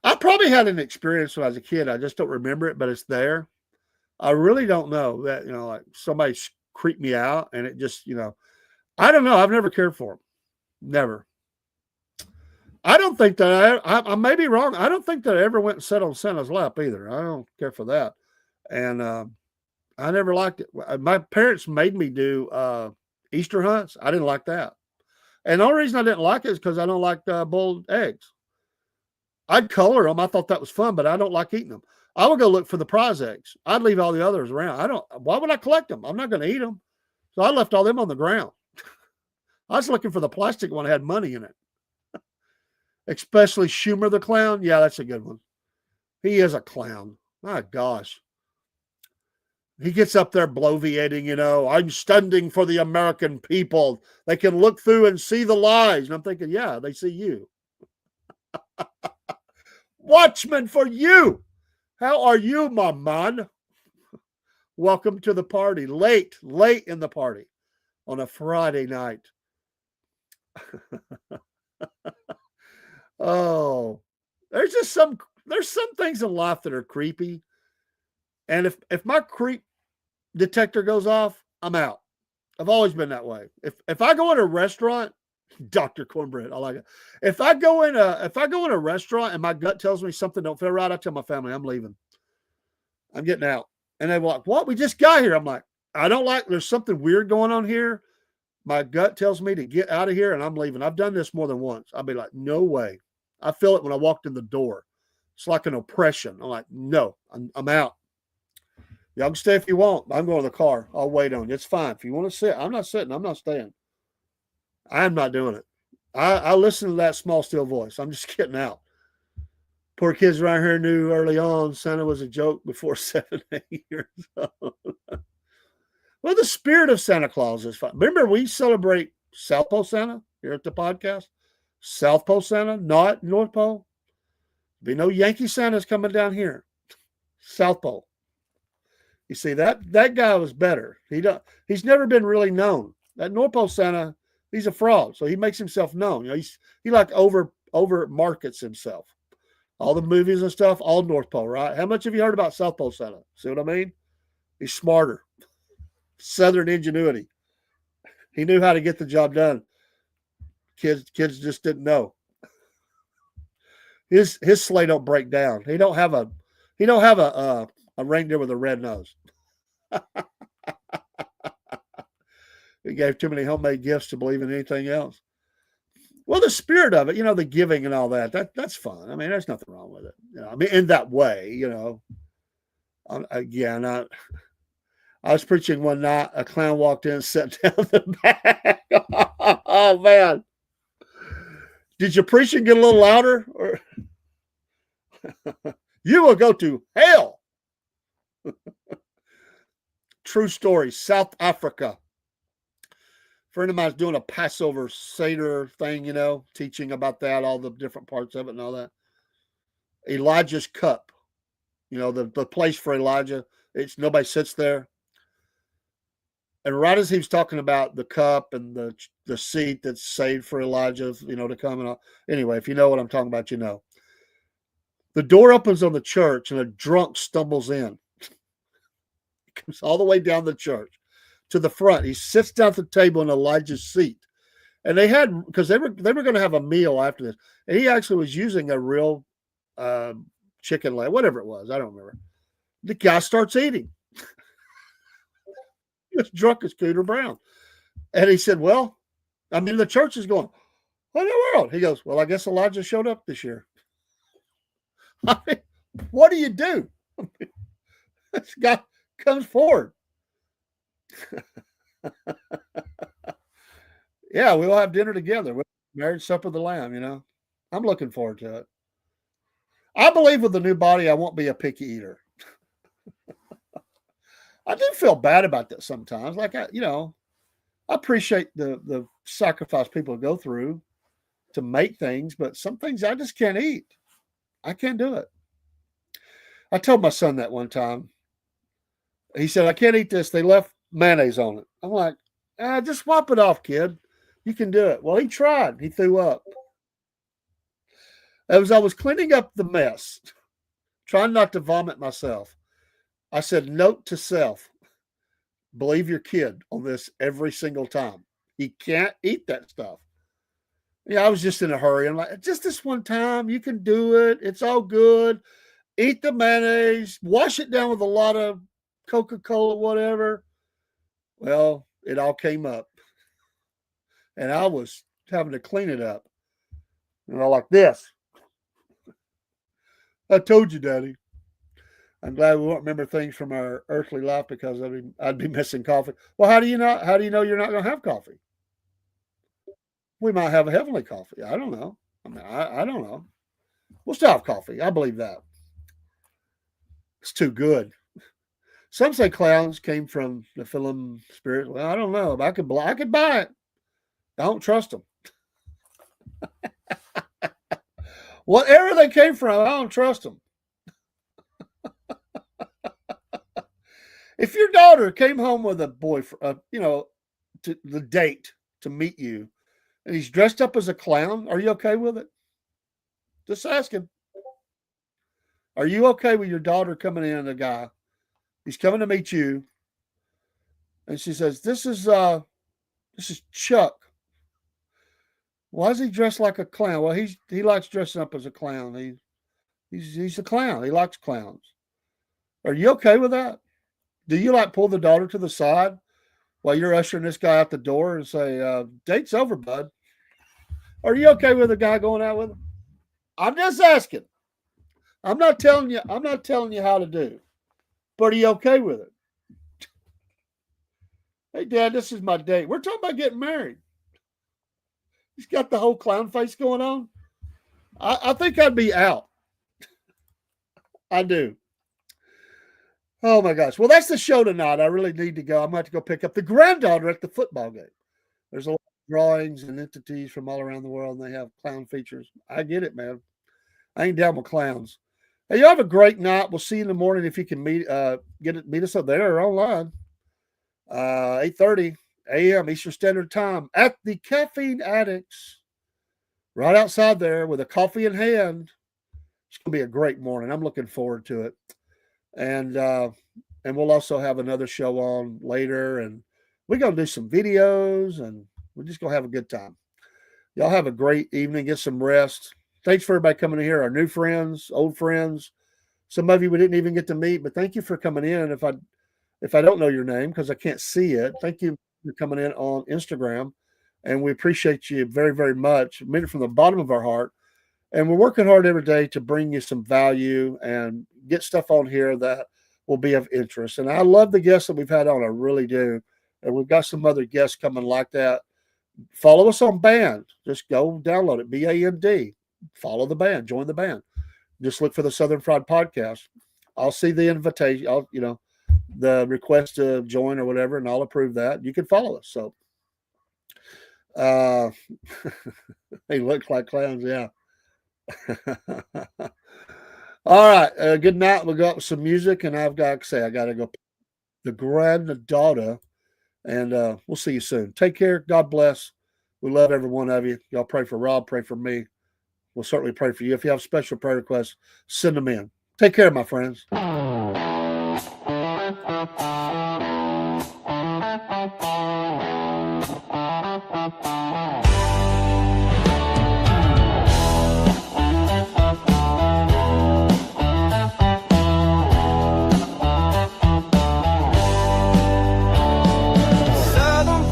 I probably had an experience when I was a kid. I just don't remember it, but it's there. I really don't know that, like somebody creeped me out and it just, I don't know. I've never cared for them. Never. I don't think that I may be wrong. I don't think that I ever went and sat on Santa's lap either. I don't care for that. And I never liked it. My parents made me do Easter hunts. I didn't like that. And the only reason I didn't like it is because I don't like boiled eggs. I'd color them. I thought that was fun, but I don't like eating them. I would go look for the prize eggs. I'd leave all the others around. Why would I collect them? I'm not going to eat them. So I left all them on the ground. I was looking for the plastic one that had money in it. Especially Schumer the clown. Yeah, that's a good one. He is a clown. My gosh. He gets up there bloviating, I'm standing for the American people. They can look through and see the lies. And I'm thinking, yeah, they see you. Watchman for you. How are you, my man? Welcome to the party. Late in the party on a Friday night. Oh, there's some things in life that are creepy. And if my creep detector goes off, I'm out. I've always been that way. If I go in a restaurant, Dr. Cornbread, I like it. If I go in a restaurant and my gut tells me something don't feel right, I tell my family I'm leaving. I'm getting out. And they're like, what? We just got here. I'm like, there's something weird going on here. My gut tells me to get out of here and I'm leaving. I've done this more than once. I'll be like, no way. I feel it when I walked in the door. It's like an oppression. I'm like, no, I'm out. Y'all can stay if you want. I'm going to the car. I'll wait on you. It's fine. If you want to sit, I'm not sitting. I'm not staying. I'm not doing it. I listen to that small, still voice. I'm just getting out. Poor kids around here knew early on Santa was a joke before 7, 8 years old. Well, the spirit of Santa Claus is fun. Remember, we celebrate South Pole Santa here at the podcast. South Pole Santa, not North Pole. Be no Yankee Santas coming down here. South Pole. You see, that guy was better. He's never been really known. That North Pole Santa, he's a fraud, so he makes himself known. He like over markets himself. All the movies and stuff, all North Pole, right? How much have you heard about South Pole Santa? See what I mean? He's smarter. Southern ingenuity. He knew how to get the job done. Kids just didn't know. His sleigh don't break down. He don't have a reindeer with a red nose. He gave too many homemade gifts to believe in anything else. Well, the spirit of it, the giving and all that's fun. I mean, there's nothing wrong with it. I mean, in that way, Again, I was preaching one night. A clown walked in and sat down the back. Oh, man. Did your preaching get a little louder? Or you will go to hell. True story. South Africa. A friend of mine is doing a Passover Seder thing, teaching about that, all the different parts of it and all that. Elijah's cup. The place for Elijah. Nobody sits there. And right as he was talking about the cup and the seat that's saved for Elijah, to come and all. Anyway, if you know what I'm talking about, The door opens on the church and a drunk stumbles in. He comes all the way down the church to the front. He sits down at the table in Elijah's seat. And because they were going to have a meal after this. And he actually was using a real chicken leg, whatever it was. I don't remember. The guy starts eating. He was drunk as Cooter Brown. And he said, the church is going, what in the world? He goes, well, I guess Elijah showed up this year. I mean, what do you do? This guy comes forward. Yeah, we'll have dinner together. Marriage supper of the Lamb, I'm looking forward to it. I believe with the new body, I won't be a picky eater. I do feel bad about that sometimes. Like, I appreciate the sacrifice people go through to make things, but some things I just can't eat. I can't do it. I told my son that one time. He said, I can't eat this. They left mayonnaise on it. I'm like, just wipe it off, kid. You can do it. Well, he tried. He threw up. As I was cleaning up the mess, trying not to vomit myself, I said, note to self, believe your kid on this every single time. He can't eat that stuff. I was just in a hurry. I'm like, just this one time, you can do it. It's all good. Eat the mayonnaise, wash it down with a lot of Coca-Cola, whatever. Well, it all came up. And I was having to clean it up. Like this. I told you, Daddy. I'm glad we won't remember things from our earthly life because I'd be missing coffee. Well, how do you know you're not going to have coffee? We might have a heavenly coffee. I don't know. I don't know. We'll still have coffee. I believe that. It's too good. Some say clowns came from the film spirit. Well, I don't know. I could buy it. I don't trust them. Whatever they came from, I don't trust them. If your daughter came home with a boyfriend, to the date to meet you, and he's dressed up as a clown, are you okay with it? Just asking. Are you okay with your daughter coming in, a guy? He's coming to meet you, and she says, "This is Chuck. Why is he dressed like a clown?" Well, he likes dressing up as a clown. He's a clown. He likes clowns. Are you okay with that? Do you pull the daughter to the side while you're ushering this guy out the door and say, date's over, bud? Are you okay with a guy going out with him? I'm just asking. I'm not telling you how to do. But are you okay with it? Hey, Dad, this is my date. We're talking about getting married. He's got the whole clown face going on. I think I'd be out. I do. Oh, my gosh. Well, that's the show tonight. I really need to go. I'm going to have to go pick up the granddaughter at the football game. There's a lot of drawings and entities from all around the world, and they have clown features. I get it, man. I ain't down with clowns. Hey, you have a great night. We'll see you in the morning if you can meet us up there or online. 8:30 a.m. Eastern Standard Time at the Caffeine Addicts. Right outside there with a coffee in hand. It's going to be a great morning. I'm looking forward to it. And we'll also have another show on later, and we're going to do some videos, and we're just going to have a good time. Y'all have a great evening. Get some rest. Thanks for everybody coming in here, our new friends, old friends. Some of you we didn't even get to meet, but thank you for coming in. If I don't know your name because I can't see it, thank you for coming in on Instagram, and we appreciate you very, very much. I mean it from the bottom of our heart, and we're working hard every day to bring you some value and get stuff on here that will be of interest. And I love the guests that we've had on. I really do, and we've got some other guests coming like that. Follow us on Band. Just go download it, BAND. Follow the band. Join the band. Just look for the Southern Fried Podcast. I'll see the invitation. The request to join or whatever, and I'll approve that. You can follow us. So, they look like clowns. Yeah. All right. Good night. We'll go up with some music, and I've got to say, I got to go the granddaughter, and we'll see you soon. Take care. God bless. We love every one of you. Y'all pray for Rob. Pray for me. We'll certainly pray for you. If you have special prayer requests, send them in. Take care, my friends. Southern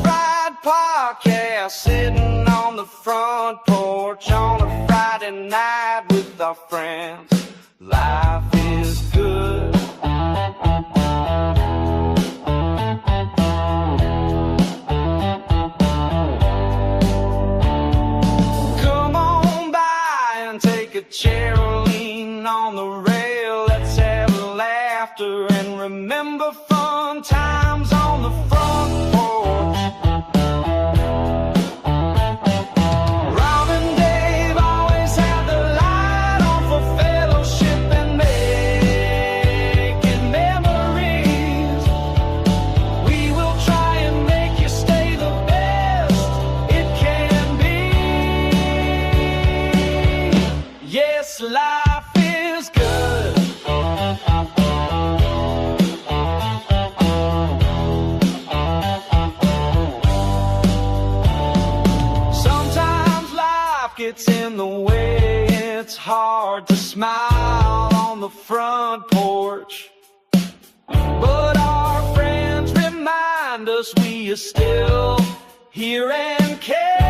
Fried Podcast, sitting on the front porch on a Friday night with our friends. Life is good. Come on by and take a chair or lean on the rail. Let's have laughter and remember fun times on the front porch. Rob and Dave always have the light on for fellowship and making memories. We will try and make you stay the best it can be. Yes, life is good. Sometimes life gets in the way. It's hard to smile on the front porch, but our friends remind us we are still here and care.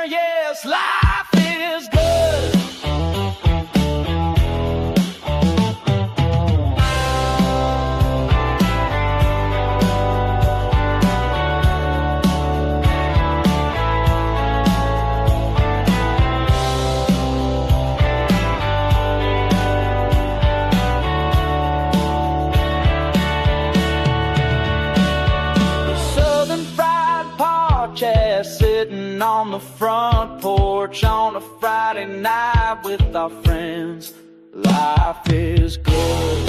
Yes, life is good. Southern Fried Podcast, sitting on the front porch on a Friday night with our friends. Life is good.